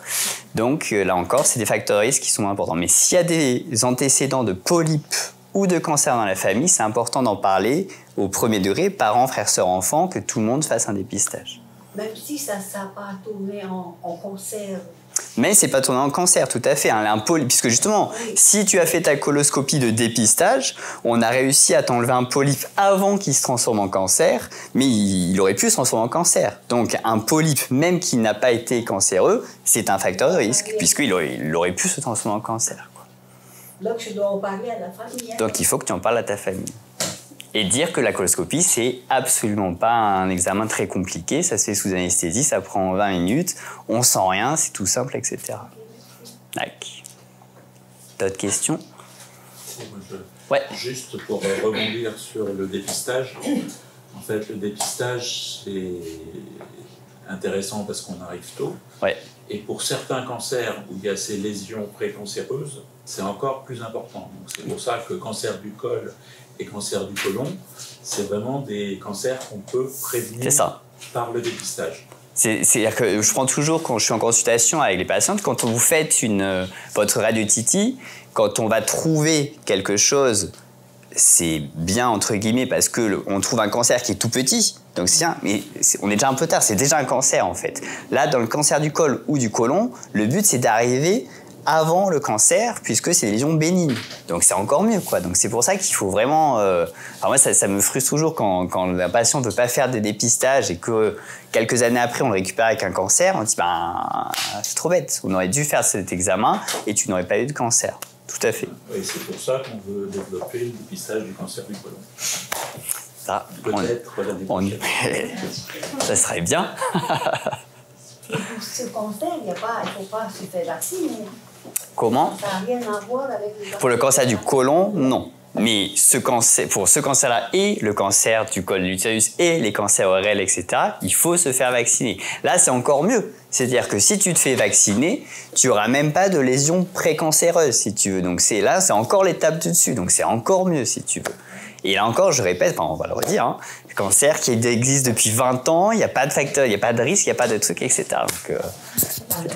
Donc là encore, c'est des facteurs de risque qui sont importants. Mais s'il y a des antécédents de polypes ou de cancer dans la famille, c'est important d'en parler au premier degré, parents, frères, sœurs, enfants, que tout le monde fasse un dépistage. Même si ça n'a pas tourné en cancer. Mais c'est pas tourné en cancer, tout à fait. Hein. Puisque justement, si tu as fait ta coloscopie de dépistage, on a réussi à t'enlever un polype avant qu'il se transforme en cancer, mais il aurait pu se transformer en cancer. Donc un polype, même qui n'a pas été cancéreux, c'est un facteur de risque, puisqu'il aurait pu se transformer en cancer. Donc, je dois en parler à la famille. Hein. Donc, il faut que tu en parles à ta famille. Et dire que la coloscopie, c'est absolument pas un examen très compliqué. Ça se fait sous anesthésie, ça prend 20 minutes, on sent rien, c'est tout simple, etc. Tac. D'autres questions? Ouais. Juste pour rebondir sur le dépistage. En fait, le dépistage, c'est intéressant parce qu'on arrive tôt. Ouais. Et pour certains cancers où il y a ces lésions précancéreuses, c'est encore plus important. C'est pour ça que cancer du col et cancer du côlon, c'est vraiment des cancers qu'on peut prévenir par le dépistage. C'est-à-dire que je prends toujours, quand je suis en consultation avec les patientes, quand vous faites votre radiotytie, quand on va trouver quelque chose, c'est bien entre guillemets parce qu'on trouve un cancer qui est tout petit. Donc mais on est déjà un peu tard, c'est déjà un cancer en fait. Là, dans le cancer du col ou du côlon, le but c'est d'arriver avant le cancer, puisque c'est des lésions bénignes. Donc c'est encore mieux, quoi. Donc c'est pour ça qu'il faut vraiment... Alors moi, ça me frustre toujours quand un patient ne peut pas faire des dépistages et que quelques années après, on le récupère avec un cancer. On dit, c'est trop bête. On aurait dû faire cet examen et tu n'aurais pas eu de cancer. Tout à fait. Et c'est pour ça qu'on veut développer le dépistage du cancer du côlon. Ça, peut-être l'année prochaine. Ça serait bien. Et pour ce cancer, il ne faut pas se faire vacciner. Comment? Ça n'a rien à voir avec le vaccin. Pour le cancer du côlon, non. Mais pour ce cancer-là et le cancer du col de l'utérus et les cancers ORL, etc., il faut se faire vacciner. Là, c'est encore mieux. C'est-à-dire que si tu te fais vacciner, tu n'auras même pas de lésions précancéreuses, si tu veux. Donc là, c'est encore l'étape du dessus. Donc c'est encore mieux, si tu veux. Et là encore, je répète, on va le redire, hein, le cancer qui existe depuis 20 ans, il n'y a pas de facteur, il n'y a pas de risque, il n'y a pas de truc, etc. Donc,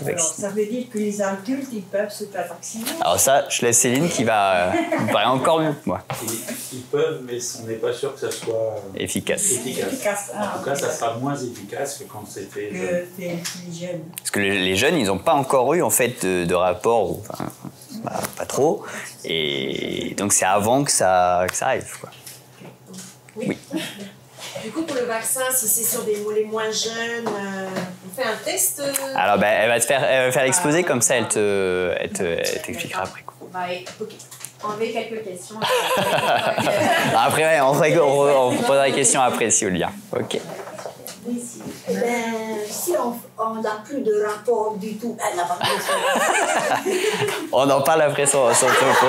alors, ça veut dire que les adultes, ils peuvent se faire vacciner? Alors ça, je laisse Céline qui va me parler encore mieux que moi. Ils peuvent, mais on n'est pas sûr que ça soit efficace. En tout cas, ça sera moins efficace que quand c'était jeune. Parce que les jeunes, ils n'ont pas encore eu en fait de rapport, pas trop, et donc c'est avant que ça arrive, quoi. Oui. Du coup, pour le vaccin, si c'est sur les moins jeunes, on fait un test. Alors, elle va faire l'exposé, comme ça, elle t'expliquera après. Quoi. Ok. Enlever quelques questions. Après, on posera les questions après, si vous le dire. Ok. Eh bien, si on n'a plus de rapport du tout, elle n'a pas besoin. On en parle après son topo.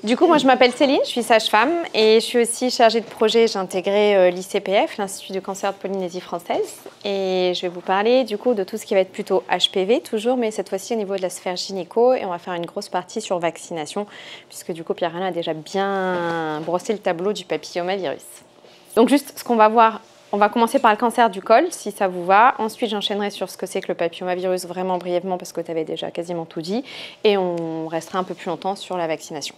Du coup, moi, je m'appelle Céline, je suis sage-femme et je suis aussi chargée de projet. J'ai intégré l'ICPF, l'Institut du cancer de Polynésie française. Et je vais vous parler du coup de tout ce qui va être plutôt HPV, toujours, mais cette fois-ci au niveau de la sphère gynéco. Et on va faire une grosse partie sur vaccination, puisque du coup, Pierre-Alain a déjà bien brossé le tableau du papillomavirus. Donc juste, ce qu'on va voir, on va commencer par le cancer du col, si ça vous va. Ensuite, j'enchaînerai sur ce que c'est que le papillomavirus, vraiment brièvement, parce que tu avais déjà quasiment tout dit. Et on restera un peu plus longtemps sur la vaccination.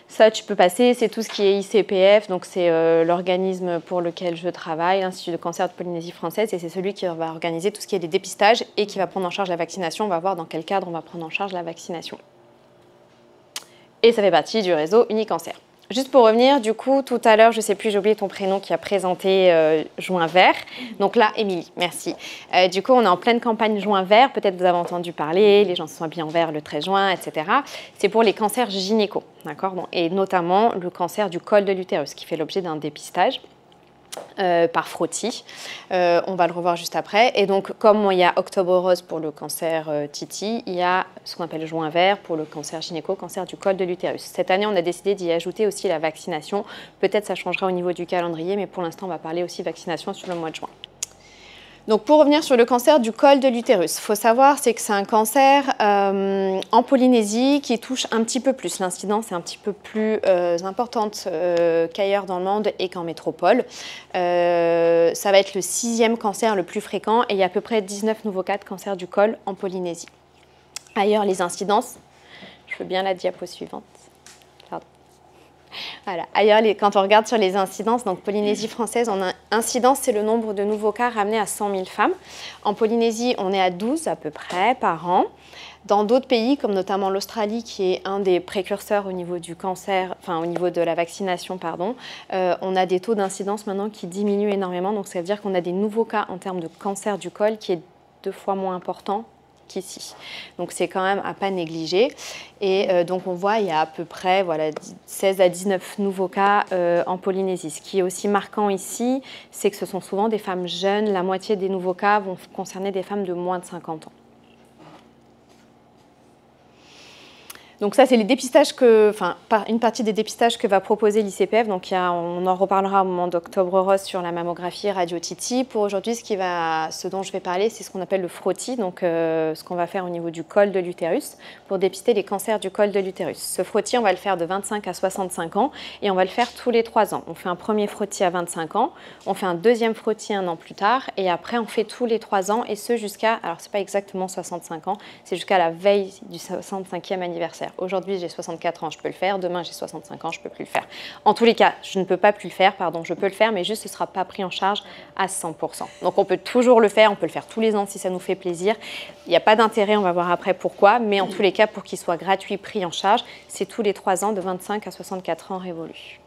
Ça, tu peux passer, c'est tout ce qui est ICPF, donc c'est l'organisme pour lequel je travaille, l'Institut de cancer de Polynésie française, et c'est celui qui va organiser tout ce qui est des dépistages et qui va prendre en charge la vaccination. On va voir dans quel cadre on va prendre en charge la vaccination. Et ça fait partie du réseau Unicancer. Juste pour revenir, du coup, tout à l'heure, je ne sais plus, j'ai oublié ton prénom qui a présenté Juin Vert. Donc là, Émilie, merci. Du coup, on est en pleine campagne Juin Vert. Peut-être vous avez entendu parler, les gens se sont habillés en vert le 13 juin, etc. C'est pour les cancers gynéco, d'accord ? Et notamment le cancer du col de l'utérus qui fait l'objet d'un dépistage. par frottis. On va le revoir juste après. Et donc, comme il y a Octobre Rose pour le cancer Titi, il y a ce qu'on appelle Juin Vert pour le cancer gynéco, cancer du col de l'utérus. Cette année, on a décidé d'y ajouter aussi la vaccination. Peut-être ça changera au niveau du calendrier, mais pour l'instant, on va parler aussi vaccination sur le mois de juin. Donc, pour revenir sur le cancer du col de l'utérus, il faut savoir c'est que c'est un cancer en Polynésie qui touche un petit peu plus. L'incidence est un petit peu plus importante qu'ailleurs dans le monde et qu'en métropole. Ça va être le 6e cancer le plus fréquent et il y a à peu près 19 nouveaux cas de cancer du col en Polynésie. Ailleurs, les incidences, je veux bien la diapo suivante. Voilà. Ailleurs, quand on regarde sur les incidences, donc Polynésie française, incidence, c'est le nombre de nouveaux cas ramenés à 100 000 femmes. En Polynésie, on est à 12 à peu près par an. Dans d'autres pays, comme notamment l'Australie, qui est un des précurseurs au niveau du cancer, enfin au niveau de la vaccination, pardon, on a des taux d'incidence maintenant qui diminuent énormément. Donc ça veut dire qu'on a des nouveaux cas en termes de cancer du col qui est 2 fois moins important qu'ici. Donc c'est quand même à pas négliger. Et donc on voit il y a à peu près 16 à 19 nouveaux cas en Polynésie. Ce qui est aussi marquant ici, c'est que ce sont souvent des femmes jeunes. La moitié des nouveaux cas vont concerner des femmes de moins de 50 ans. Donc ça, c'est les dépistages une partie des dépistages que va proposer l'ICPF. Donc on en reparlera au moment d'Octobre Rose sur la mammographie radio-Titi. Pour aujourd'hui, ce dont je vais parler, c'est ce qu'on appelle le frottis, donc ce qu'on va faire au niveau du col de l'utérus pour dépister les cancers du col de l'utérus. Ce frottis, on va le faire de 25 à 65 ans et on va le faire tous les 3 ans. On fait un premier frottis à 25 ans, on fait un deuxième frottis 1 an plus tard et après on fait tous les 3 ans et ce jusqu'à, alors c'est pas exactement 65 ans, c'est jusqu'à la veille du 65e anniversaire. Aujourd'hui, j'ai 64 ans, je peux le faire. Demain, j'ai 65 ans, je ne peux plus le faire. En tous les cas, je ne peux pas plus le faire, pardon, je peux le faire, mais juste ce ne sera pas pris en charge à 100%. Donc, on peut toujours le faire, on peut le faire tous les ans si ça nous fait plaisir. Il n'y a pas d'intérêt, on va voir après pourquoi, mais en tous les cas, pour qu'il soit gratuit, pris en charge, c'est tous les 3 ans de 25 à 64 ans révolus.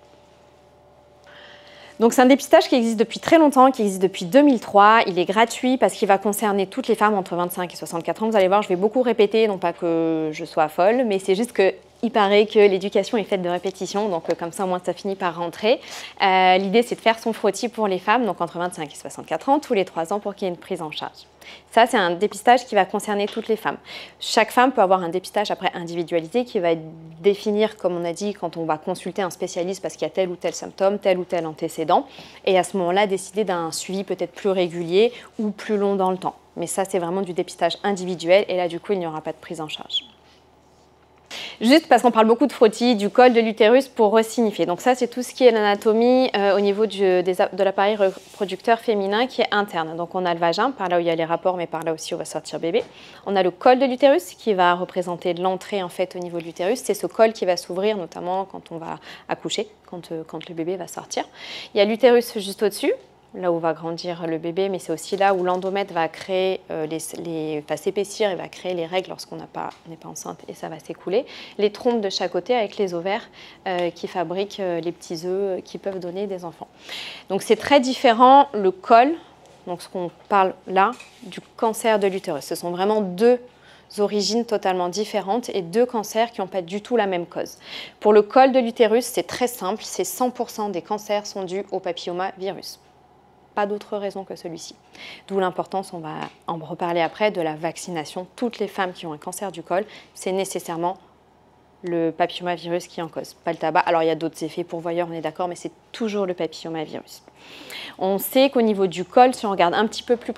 Donc c'est un dépistage qui existe depuis très longtemps, qui existe depuis 2003. Il est gratuit parce qu'il va concerner toutes les femmes entre 25 et 64 ans. Vous allez voir, je vais beaucoup répéter, non pas que je sois folle, mais c'est juste qu'il paraît que l'éducation est faite de répétition, donc comme ça au moins ça finit par rentrer. L'idée c'est de faire son frottis pour les femmes, donc entre 25 et 64 ans, tous les 3 ans pour qu'il y ait une prise en charge. Ça, c'est un dépistage qui va concerner toutes les femmes. Chaque femme peut avoir un dépistage après individualisé qui va définir, comme on a dit, quand on va consulter un spécialiste parce qu'il y a tel ou tel symptôme, tel ou tel antécédent, et à ce moment-là, décider d'un suivi peut-être plus régulier ou plus long dans le temps. Mais ça, c'est vraiment du dépistage individuel, et là, du coup, il n'y aura pas de prise en charge. Juste parce qu'on parle beaucoup de frottis, du col de l'utérus pour resignifier. Donc ça, c'est tout ce qui est l'anatomie au niveau de l'appareil reproducteur féminin qui est interne. Donc on a le vagin, par là où il y a les rapports, mais par là aussi où va sortir bébé. On a le col de l'utérus qui va représenter l'entrée en fait au niveau de l'utérus. C'est ce col qui va s'ouvrir notamment quand on va accoucher, quand le bébé va sortir. Il y a l'utérus juste au-dessus, là où va grandir le bébé, mais c'est aussi là où l'endomètre va créer va s'épaissir et va créer les règles lorsqu'on n'est pas enceinte et ça va s'écouler. Les trompes de chaque côté avec les ovaires qui fabriquent les petits œufs qui peuvent donner des enfants. Donc c'est très différent le col, donc ce qu'on parle là, du cancer de l'utérus. Ce sont vraiment 2 origines totalement différentes et 2 cancers qui n'ont pas du tout la même cause. Pour le col de l'utérus, c'est très simple, c'est 100% des cancers sont dus au papillomavirus. Pas d'autre raison que celui-ci. D'où l'importance, on va en reparler après, de la vaccination. Toutes les femmes qui ont un cancer du col, c'est nécessairement le papillomavirus qui en cause, pas le tabac. Alors il y a d'autres effets pourvoyeurs, on est d'accord, mais c'est toujours le papillomavirus. On sait qu'au niveau du col, si on regarde un petit peu plus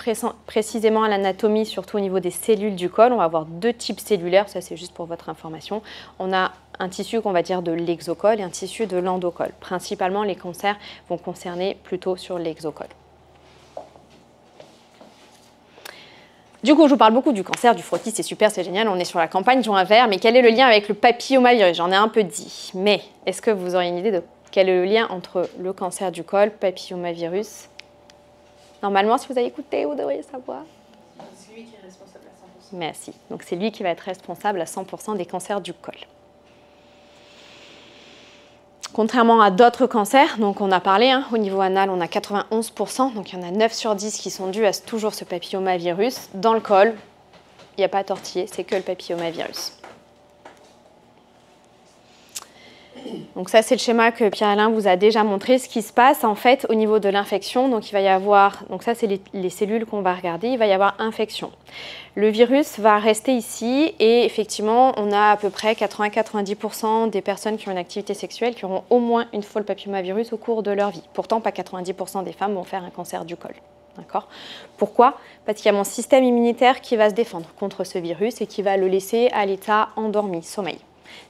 précisément à l'anatomie, surtout au niveau des cellules du col, on va avoir 2 types cellulaires, ça c'est juste pour votre information. On a un tissu qu'on va dire de l'exocole et un tissu de l'endocole. Principalement, les cancers vont concerner plutôt sur l'exocole. Du coup, je vous parle beaucoup du cancer, du frottis, c'est super, c'est génial, on est sur la campagne Juin Vert, mais quel est le lien avec le papillomavirus? J'en ai un peu dit, mais est-ce que vous aurez une idée de quel est le lien entre le cancer du col, papillomavirus? Normalement, si vous avez écouté, vous devriez savoir. C'est lui qui est responsable à 100%. Merci. Donc, c'est lui qui va être responsable à 100% des cancers du col. Contrairement à d'autres cancers, donc on a parlé, au niveau anal, on a 91%, donc il y en a 9 sur 10 qui sont dus à toujours ce papillomavirus. Dans le col, il n'y a pas à tortiller, c'est que le papillomavirus. Donc ça, c'est le schéma que Pierre-Alain vous a déjà montré. Ce qui se passe en fait au niveau de l'infection, donc il va y avoir, donc ça c'est les cellules qu'on va regarder, il va y avoir infection. Le virus va rester ici et effectivement, on a à peu près 80-90% des personnes qui ont une activité sexuelle qui auront au moins une fois le papillomavirus au cours de leur vie. Pourtant, pas 90% des femmes vont faire un cancer du col. D'accord ? Pourquoi ? Parce qu'il y a mon système immunitaire qui va se défendre contre ce virus et qui va le laisser à l'état endormi, sommeil.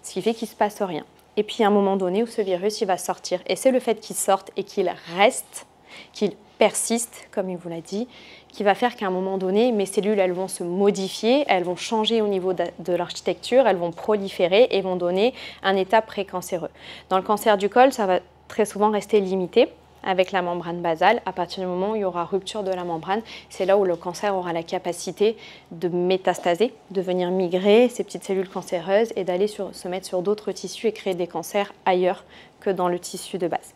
Ce qui fait qu'il ne se passe rien. Et puis, à un moment donné où ce virus, il va sortir. Et c'est le fait qu'il sorte et qu'il reste, qu'il persiste, comme il vous l'a dit, qui va faire qu'à un moment donné, mes cellules, elles vont se modifier, elles vont changer au niveau de l'architecture, elles vont proliférer et vont donner un état précancéreux. Dans le cancer du col, ça va très souvent rester limité avec la membrane basale. À partir du moment où il y aura rupture de la membrane, c'est là où le cancer aura la capacité de métastaser, de venir migrer ces petites cellules cancéreuses et d'aller se mettre sur d'autres tissus et créer des cancers ailleurs que dans le tissu de base.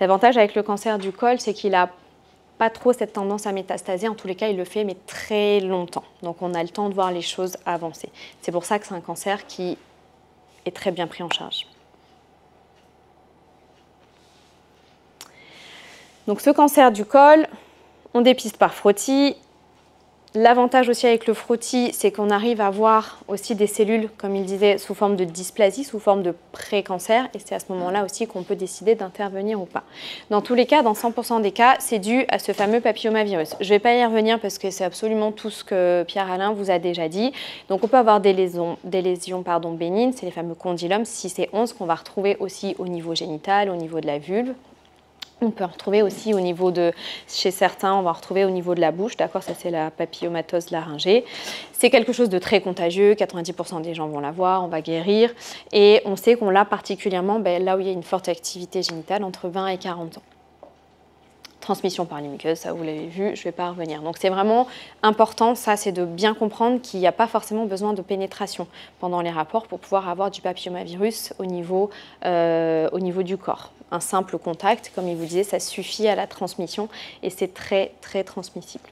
L'avantage avec le cancer du col, c'est qu'il n'a pas trop cette tendance à métastaser. En tous les cas, il le fait, mais très longtemps. Donc, on a le temps de voir les choses avancer. C'est pour ça que c'est un cancer qui est très bien pris en charge. Donc, ce cancer du col, on dépiste par frottis. L'avantage aussi avec le frottis, c'est qu'on arrive à voir aussi des cellules, comme il disait, sous forme de dysplasie, sous forme de pré-cancer. Et c'est à ce moment-là aussi qu'on peut décider d'intervenir ou pas. Dans tous les cas, dans 100% des cas, c'est dû à ce fameux papillomavirus. Je ne vais pas y revenir parce que c'est absolument tout ce que Pierre-Alain vous a déjà dit. Donc on peut avoir des lésions bénignes, c'est les fameux condylomes 6 et 11 qu'on va retrouver aussi au niveau génital, au niveau de la vulve. On peut en retrouver aussi au niveau de, chez certains, on va en retrouver au niveau de la bouche, d'accord, ça c'est la papillomatose laryngée. C'est quelque chose de très contagieux, 90% des gens vont l'avoir, on va guérir. Et on sait qu'on l'a particulièrement là où il y a une forte activité génitale, entre 20 et 40 ans. Transmission par les muqueuses, ça vous l'avez vu, je ne vais pas revenir. Donc c'est vraiment important, ça c'est de bien comprendre qu'il n'y a pas forcément besoin de pénétration pendant les rapports pour pouvoir avoir du papillomavirus au niveau du corps. Un simple contact, comme il vous disait, ça suffit à la transmission et c'est très très transmissible.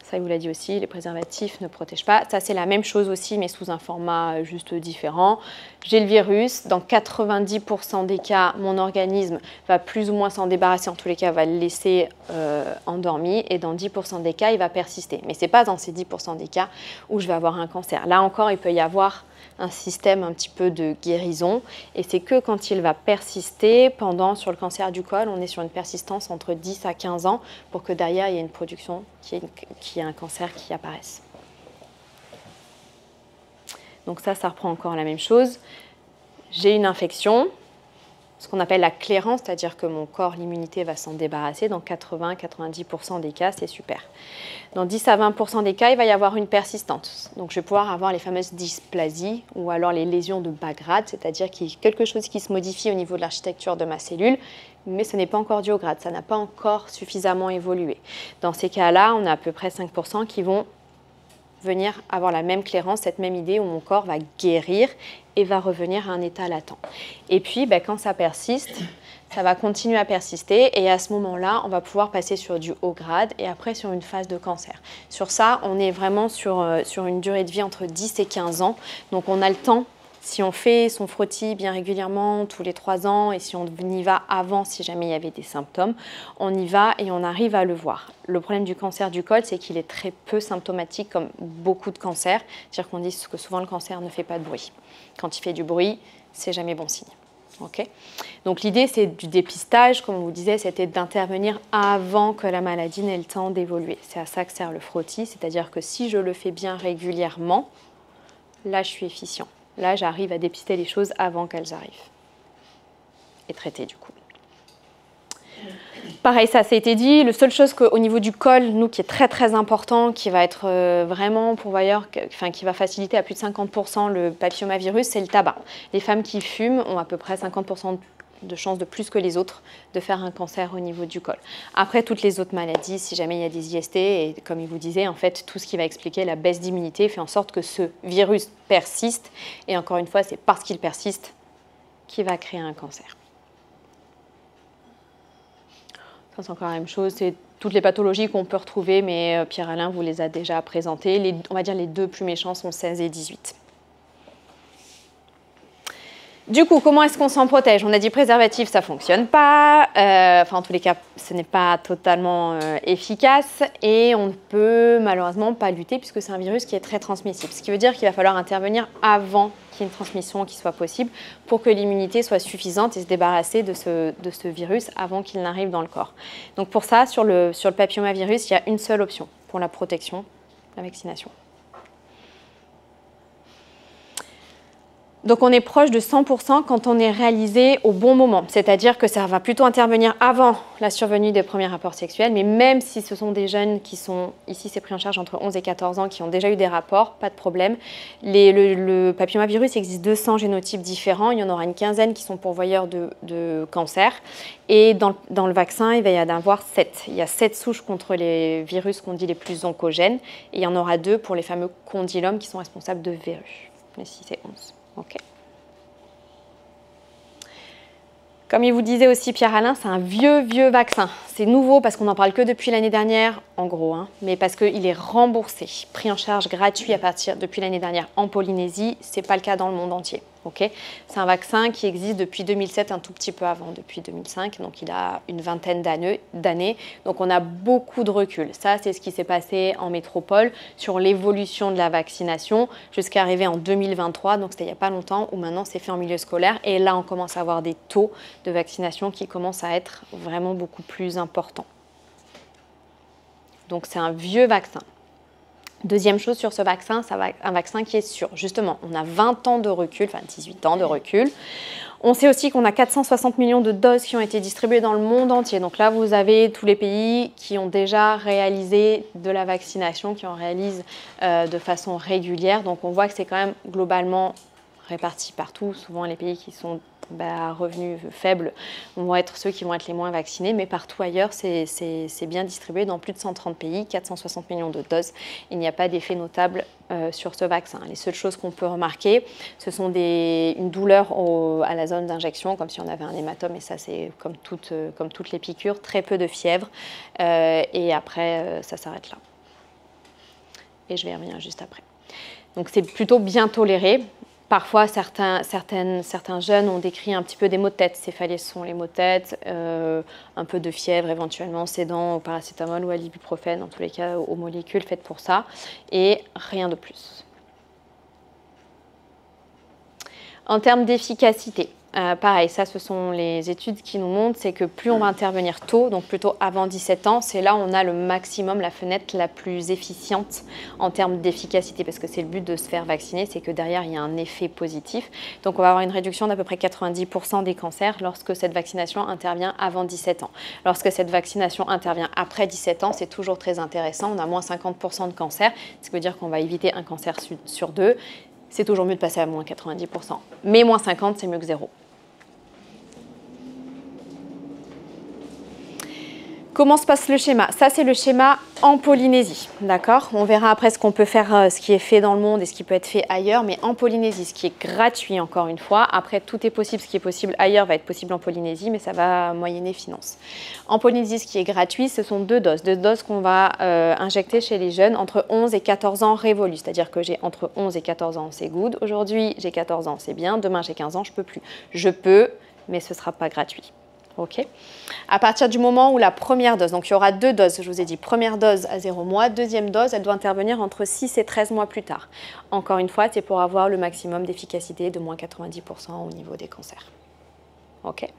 Ça, il vous l'a dit aussi, les préservatifs ne protègent pas. Ça, c'est la même chose aussi, mais sous un format juste différent. J'ai le virus. Dans 90% des cas, mon organisme va plus ou moins s'en débarrasser. En tous les cas, va le laisser endormi. Et dans 10% des cas, il va persister. Mais ce n'est pas dans ces 10% des cas où je vais avoir un cancer. Là encore, il peut y avoir un système un petit peu de guérison. Et c'est que quand il va persister, sur le cancer du col, on est sur une persistance entre 10 à 15 ans pour que derrière, il y ait une production qui ait un cancer qui apparaisse. Donc ça reprend encore la même chose. J'ai une infection, ce qu'on appelle la clairance, c'est-à-dire que mon corps, l'immunité va s'en débarrasser. Dans 80-90% des cas, c'est super. Dans 10 à 20% des cas, il va y avoir une persistance. Donc je vais pouvoir avoir les fameuses dysplasies ou alors les lésions de bas grade, c'est-à-dire qu'il y a quelque chose qui se modifie au niveau de l'architecture de ma cellule, mais ce n'est pas encore dû au grade, ça n'a pas encore suffisamment évolué. Dans ces cas-là, on a à peu près 5% qui vont venir avoir la même clairance, cette même idée où mon corps va guérir et va revenir à un état latent. Et puis, quand ça persiste, ça va continuer à persister et à ce moment-là, on va pouvoir passer sur du haut grade et après sur une phase de cancer. Sur ça, on est vraiment sur une durée de vie entre 10 et 15 ans. Donc, on a le temps. Si on fait son frottis bien régulièrement, tous les 3 ans, et si on y va avant, si jamais il y avait des symptômes, on y va et on arrive à le voir. Le problème du cancer du col, c'est qu'il est très peu symptomatique, comme beaucoup de cancers. C'est-à-dire qu'on dit que souvent le cancer ne fait pas de bruit. Quand il fait du bruit, c'est jamais bon signe. Okay. Donc l'idée, c'est du dépistage, comme on vous disait, c'était d'intervenir avant que la maladie n'ait le temps d'évoluer. C'est à ça que sert le frottis, c'est-à-dire que si je le fais bien régulièrement, là, je suis efficient. Là, j'arrive à dépister les choses avant qu'elles arrivent et traiter du coup. Pareil, ça a été dit. La seule chose qu'au niveau du col, nous, qui est très très important, qui va être vraiment pourvoyeur, qui va faciliter à plus de 50% le papillomavirus, c'est le tabac. Les femmes qui fument ont à peu près 50% de chances de plus que les autres de faire un cancer au niveau du col. Après, toutes les autres maladies, si jamais il y a des IST, et comme il vous disait, en fait, tout ce qui va expliquer la baisse d'immunité fait en sorte que ce virus persiste. Et encore une fois, c'est parce qu'il persiste qu'il va créer un cancer. Ça, c'est encore la même chose. C'est toutes les pathologies qu'on peut retrouver, mais Pierre-Alain vous les a déjà présentées. On va dire les deux plus méchants sont 16 et 18. Du coup, comment est-ce qu'on s'en protège? On a dit préservatif, ça ne fonctionne pas. Enfin, en tous les cas, ce n'est pas totalement efficace. Et on ne peut malheureusement pas lutter puisque c'est un virus qui est très transmissible. Ce qui veut dire qu'il va falloir intervenir avant qu'il y ait une transmission qui soit possible pour que l'immunité soit suffisante et se débarrasser de ce virus avant qu'il n'arrive dans le corps. Donc pour ça, sur le papillomavirus, il y a une seule option pour la protection, la vaccination. Donc on est proche de 100% quand on est réalisé au bon moment. C'est-à-dire que ça va plutôt intervenir avant la survenue des premiers rapports sexuels. Mais même si ce sont des jeunes qui sont, ici c'est pris en charge entre 11 et 14 ans, qui ont déjà eu des rapports, pas de problème. Le papillomavirus, il existe 200 génotypes différents. Il y en aura une quinzaine qui sont pourvoyeurs de cancer. Et dans le vaccin, il va y en avoir 7. Il y a 7 souches contre les virus qu'on dit les plus oncogènes. Et il y en aura 2 pour les fameux condylomes qui sont responsables de verrues. Les 6 et 11. Okay. Comme il vous disait aussi Pierre-Alain, c'est un vieux vaccin. C'est nouveau parce qu'on n'en parle que depuis l'année dernière, en gros, hein, mais parce qu'il est remboursé, pris en charge gratuit depuis l'année dernière en Polynésie. Ce n'est pas le cas dans le monde entier. Okay, c'est un vaccin qui existe depuis 2007, un tout petit peu avant, depuis 2005. Donc il a une vingtaine d'années. Donc on a beaucoup de recul. Ça, c'est ce qui s'est passé en métropole sur l'évolution de la vaccination jusqu'à arriver en 2023. Donc c'était il n'y a pas longtemps, où maintenant c'est fait en milieu scolaire. Et là, on commence à avoir des taux de vaccination qui commencent à être vraiment beaucoup plus importants. Donc c'est un vieux vaccin. Deuxième chose sur ce vaccin, c'est un vaccin qui est sûr. Justement, on a 20 ans de recul, enfin 18 ans de recul. On sait aussi qu'on a 460 millions de doses qui ont été distribuées dans le monde entier. Donc là, vous avez tous les pays qui ont déjà réalisé de la vaccination, qui en réalisent de façon régulière. Donc on voit que c'est quand même globalement répartis partout. Souvent, les pays qui sont à revenus faibles vont être ceux qui vont être les moins vaccinés, mais partout ailleurs, c'est bien distribué dans plus de 130 pays, 460 millions de doses. Il n'y a pas d'effet notable sur ce vaccin. Les seules choses qu'on peut remarquer, ce sont une douleur à la zone d'injection, comme si on avait un hématome, et ça, c'est comme toutes les piqûres, très peu de fièvre, et après, ça s'arrête là. Et je vais y revenir juste après. Donc, c'est plutôt bien toléré. Parfois, certains jeunes ont décrit un petit peu des maux de tête. Céphalées sont les maux de tête, un peu de fièvre, éventuellement cédant au paracétamol ou à l'ibuprofène, en tous les cas aux molécules faites pour ça, et rien de plus. En termes d'efficacité, pareil, ça ce sont les études qui nous montrent, c'est que plus on va intervenir tôt, donc plutôt avant 17 ans, c'est là où on a le maximum, la fenêtre la plus efficiente en termes d'efficacité, parce que c'est le but de se faire vacciner, c'est que derrière il y a un effet positif. Donc on va avoir une réduction d'à peu près 90% des cancers lorsque cette vaccination intervient avant 17 ans. Lorsque cette vaccination intervient après 17 ans, c'est toujours très intéressant, on a moins 50% de cancers, ce qui veut dire qu'on va éviter un cancer sur 2. C'est toujours mieux de passer à moins 90%. Mais moins 50, c'est mieux que 0. Comment se passe le schéma? Ça, c'est le schéma en Polynésie, d'accord? On verra après ce qu'on peut faire, ce qui est fait dans le monde et ce qui peut être fait ailleurs, mais en Polynésie, ce qui est gratuit, encore une fois. Après, tout est possible, ce qui est possible ailleurs va être possible en Polynésie, mais ça va moyenner finance. En Polynésie, ce qui est gratuit, ce sont 2 doses qu'on va injecter chez les jeunes entre 11 et 14 ans révolus, c'est-à-dire que j'ai entre 11 et 14 ans, c'est good. Aujourd'hui, j'ai 14 ans, c'est bien. Demain, j'ai 15 ans, je peux plus. Je peux, mais ce ne sera pas gratuit. Okay. À partir du moment où la première dose, donc il y aura 2 doses, je vous ai dit, première dose à 0 mois, deuxième dose, elle doit intervenir entre 6 et 13 mois plus tard. Encore une fois, c'est pour avoir le maximum d'efficacité de moins 90% au niveau des cancers. Okay.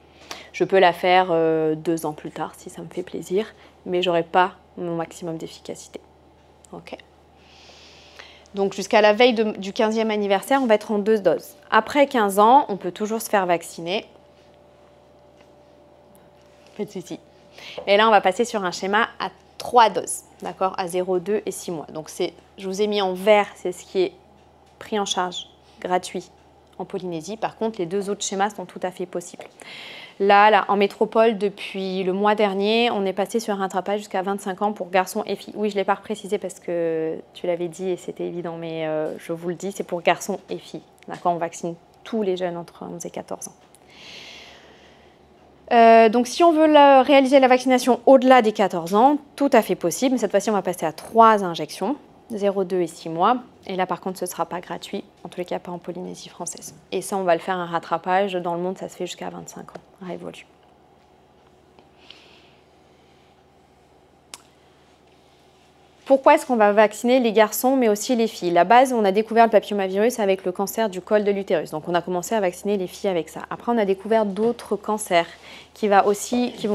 Je peux la faire 2 ans plus tard si ça me fait plaisir, mais je n'aurai pas mon maximum d'efficacité. Okay. Donc jusqu'à la veille du 15e anniversaire, on va être en 2 doses. Après 15 ans, on peut toujours se faire vacciner. Pas de souci. Et là, on va passer sur un schéma à 3 doses, d'accord, à 0, 2 et 6 mois. Donc, je vous ai mis en vert, c'est ce qui est pris en charge, gratuit en Polynésie. Par contre, les 2 autres schémas sont tout à fait possibles. Là, en métropole, depuis le mois dernier, on est passé sur un rattrapage jusqu'à 25 ans pour garçons et filles. Oui, je ne l'ai pas précisé parce que tu l'avais dit et c'était évident, mais je vous le dis, c'est pour garçons et filles. D'accord, on vaccine tous les jeunes entre 11 et 14 ans. Donc si on veut réaliser la vaccination au-delà des 14 ans, tout à fait possible, mais cette fois-ci on va passer à 3 injections, 0, 2 et 6 mois. Et là, par contre, ce ne sera pas gratuit, en tous les cas pas en Polynésie française. Et ça, on va le faire un rattrapage. Dans le monde, ça se fait jusqu'à 25 ans, révolu. Pourquoi est-ce qu'on va vacciner les garçons, mais aussi les filles? La base, on a découvert le papillomavirus avec le cancer du col de l'utérus. Donc, on a commencé à vacciner les filles avec ça. Après, on a découvert d'autres cancers qui vont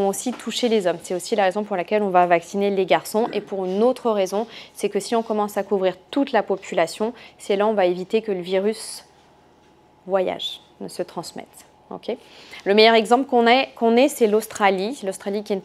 aussi toucher les hommes. C'est aussi la raison pour laquelle on va vacciner les garçons. Et pour une autre raison, c'est que si on commence à couvrir toute la population, c'est là où on va éviter que le virus voyage, ne se transmette. Okay. Le meilleur exemple qu'on ait, c'est l'Australie. L'Australie qui a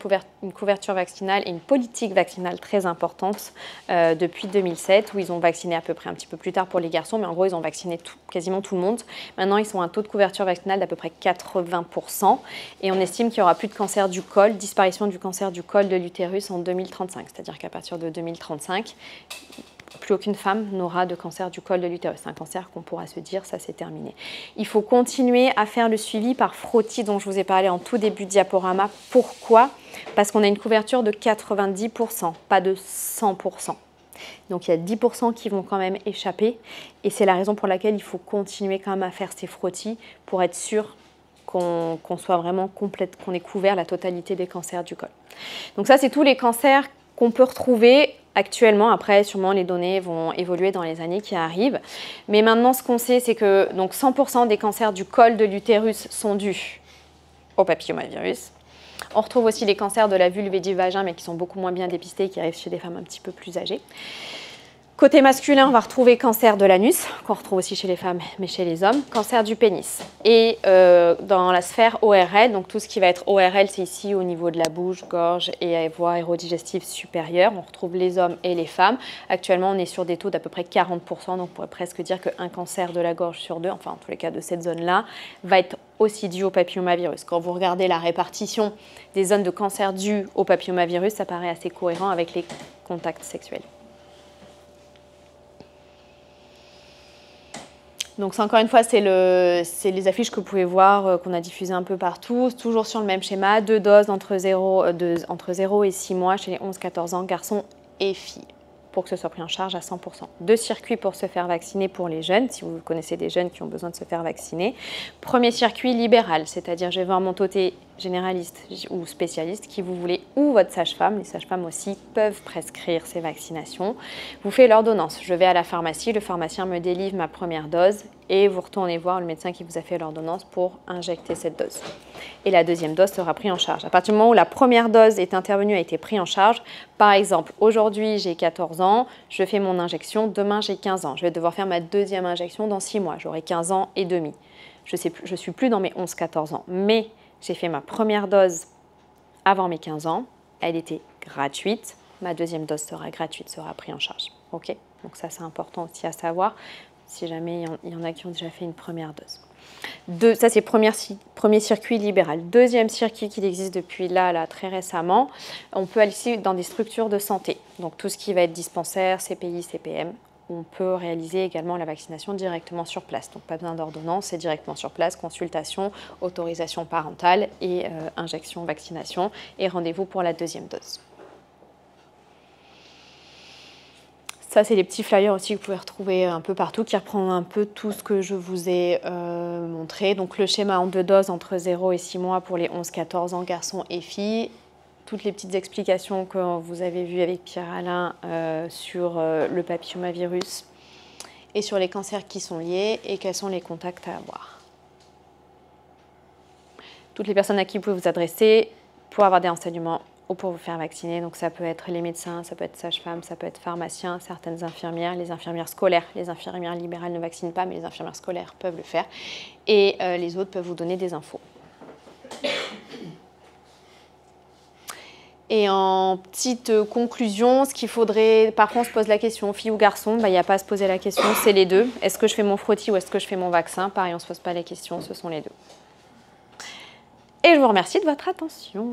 une couverture vaccinale et une politique vaccinale très importante depuis 2007, où ils ont vacciné à peu près un petit peu plus tard pour les garçons, mais en gros, ils ont vacciné quasiment tout le monde. Maintenant, ils sont à un taux de couverture vaccinale d'à peu près 80%, et on estime qu'il n'y aura plus de cancer du col, disparition du cancer du col de l'utérus en 2035. C'est-à-dire qu'à partir de 2035, plus aucune femme n'aura de cancer du col de l'utérus. C'est un cancer qu'on pourra se dire, ça c'est terminé. Il faut continuer à faire le suivi par frottis dont je vous ai parlé en tout début de diaporama. Pourquoi? Parce qu'on a une couverture de 90%, pas de 100%. Donc il y a 10% qui vont quand même échapper. Et c'est la raison pour laquelle il faut continuer quand même à faire ces frottis pour être sûr qu'on soit vraiment complète, qu'on ait couvert la totalité des cancers du col. Donc ça, c'est tous les cancers qu'on peut retrouver actuellement. Après, sûrement, les données vont évoluer dans les années qui arrivent. Mais maintenant, ce qu'on sait, c'est que 100% des cancers du col de l'utérus sont dus au papillomavirus. On retrouve aussi les cancers de la vulve et du vagin, mais qui sont beaucoup moins bien dépistés, qui arrivent chez des femmes un petit peu plus âgées. Côté masculin, on va retrouver cancer de l'anus, qu'on retrouve aussi chez les femmes, mais chez les hommes, cancer du pénis. Et dans la sphère ORL, donc tout ce qui va être ORL, c'est ici au niveau de la bouche, gorge et voie aérodigestive supérieure. On retrouve les hommes et les femmes. Actuellement, on est sur des taux d'à peu près 40%, donc on pourrait presque dire qu'un cancer de la gorge sur deux, enfin en tous les cas de cette zone-là, va être aussi dû au papillomavirus. Quand vous regardez la répartition des zones de cancer dues au papillomavirus, ça paraît assez cohérent avec les contacts sexuels. Donc encore une fois, c'est les affiches que vous pouvez voir, qu'on a diffusées un peu partout, toujours sur le même schéma, 2 doses entre 0 et 6 mois chez les 11-14 ans, garçons et filles, pour que ce soit pris en charge à 100%. 2 circuits pour se faire vacciner pour les jeunes, si vous connaissez des jeunes qui ont besoin de se faire vacciner. Premier circuit libéral, c'est-à-dire je vais voir mon toté généraliste ou spécialiste qui vous voulez, ou votre sage-femme. Les sages-femmes aussi peuvent prescrire ces vaccinations. Vous faites l'ordonnance. Je vais à la pharmacie, le pharmacien me délivre ma première dose et vous retournez voir le médecin qui vous a fait l'ordonnance pour injecter cette dose. Et la deuxième dose sera prise en charge. À partir du moment où la première dose est intervenue, a été prise en charge, par exemple, aujourd'hui j'ai 14 ans, je fais mon injection, demain j'ai 15 ans. Je vais devoir faire ma deuxième injection dans 6 mois, j'aurai 15 ans et demi. Je ne suis plus dans mes 11-14 ans, mais j'ai fait ma première dose avant mes 15 ans, elle était gratuite, ma deuxième dose sera gratuite, sera prise en charge. Okay, donc ça c'est important aussi à savoir, si jamais il y en a qui ont déjà fait une première dose. Ça c'est premier circuit libéral. Deuxième circuit qui existe depuis là très récemment, on peut aller ici dans des structures de santé, donc tout ce qui va être dispensaire, CPI, CPM. On peut réaliser également la vaccination directement sur place. Donc pas besoin d'ordonnance, c'est directement sur place, consultation, autorisation parentale et injection, vaccination et rendez-vous pour la deuxième dose. Ça, c'est les petits flyers aussi que vous pouvez retrouver un peu partout, qui reprend un peu tout ce que je vous ai montré. Donc le schéma en 2 doses entre 0 et 6 mois pour les 11-14 ans, garçons et filles. Toutes les petites explications que vous avez vues avec Pierre-Alain sur le papillomavirus et sur les cancers qui sont liés et quels sont les contacts à avoir. Toutes les personnes à qui vous pouvez vous adresser pour avoir des renseignements ou pour vous faire vacciner. Donc ça peut être les médecins, ça peut être sage-femme, ça peut être pharmacien, certaines infirmières, les infirmières scolaires. Les infirmières libérales ne vaccinent pas, mais les infirmières scolaires peuvent le faire. Et les autres peuvent vous donner des infos. Et en petite conclusion, ce qu'il faudrait, parfois on se pose la question, fille ou garçon, il n'y a pas à se poser la question, c'est les deux. Est-ce que je fais mon frottis ou est-ce que je fais mon vaccin? Pareil, on ne se pose pas la question, ce sont les deux. Et je vous remercie de votre attention.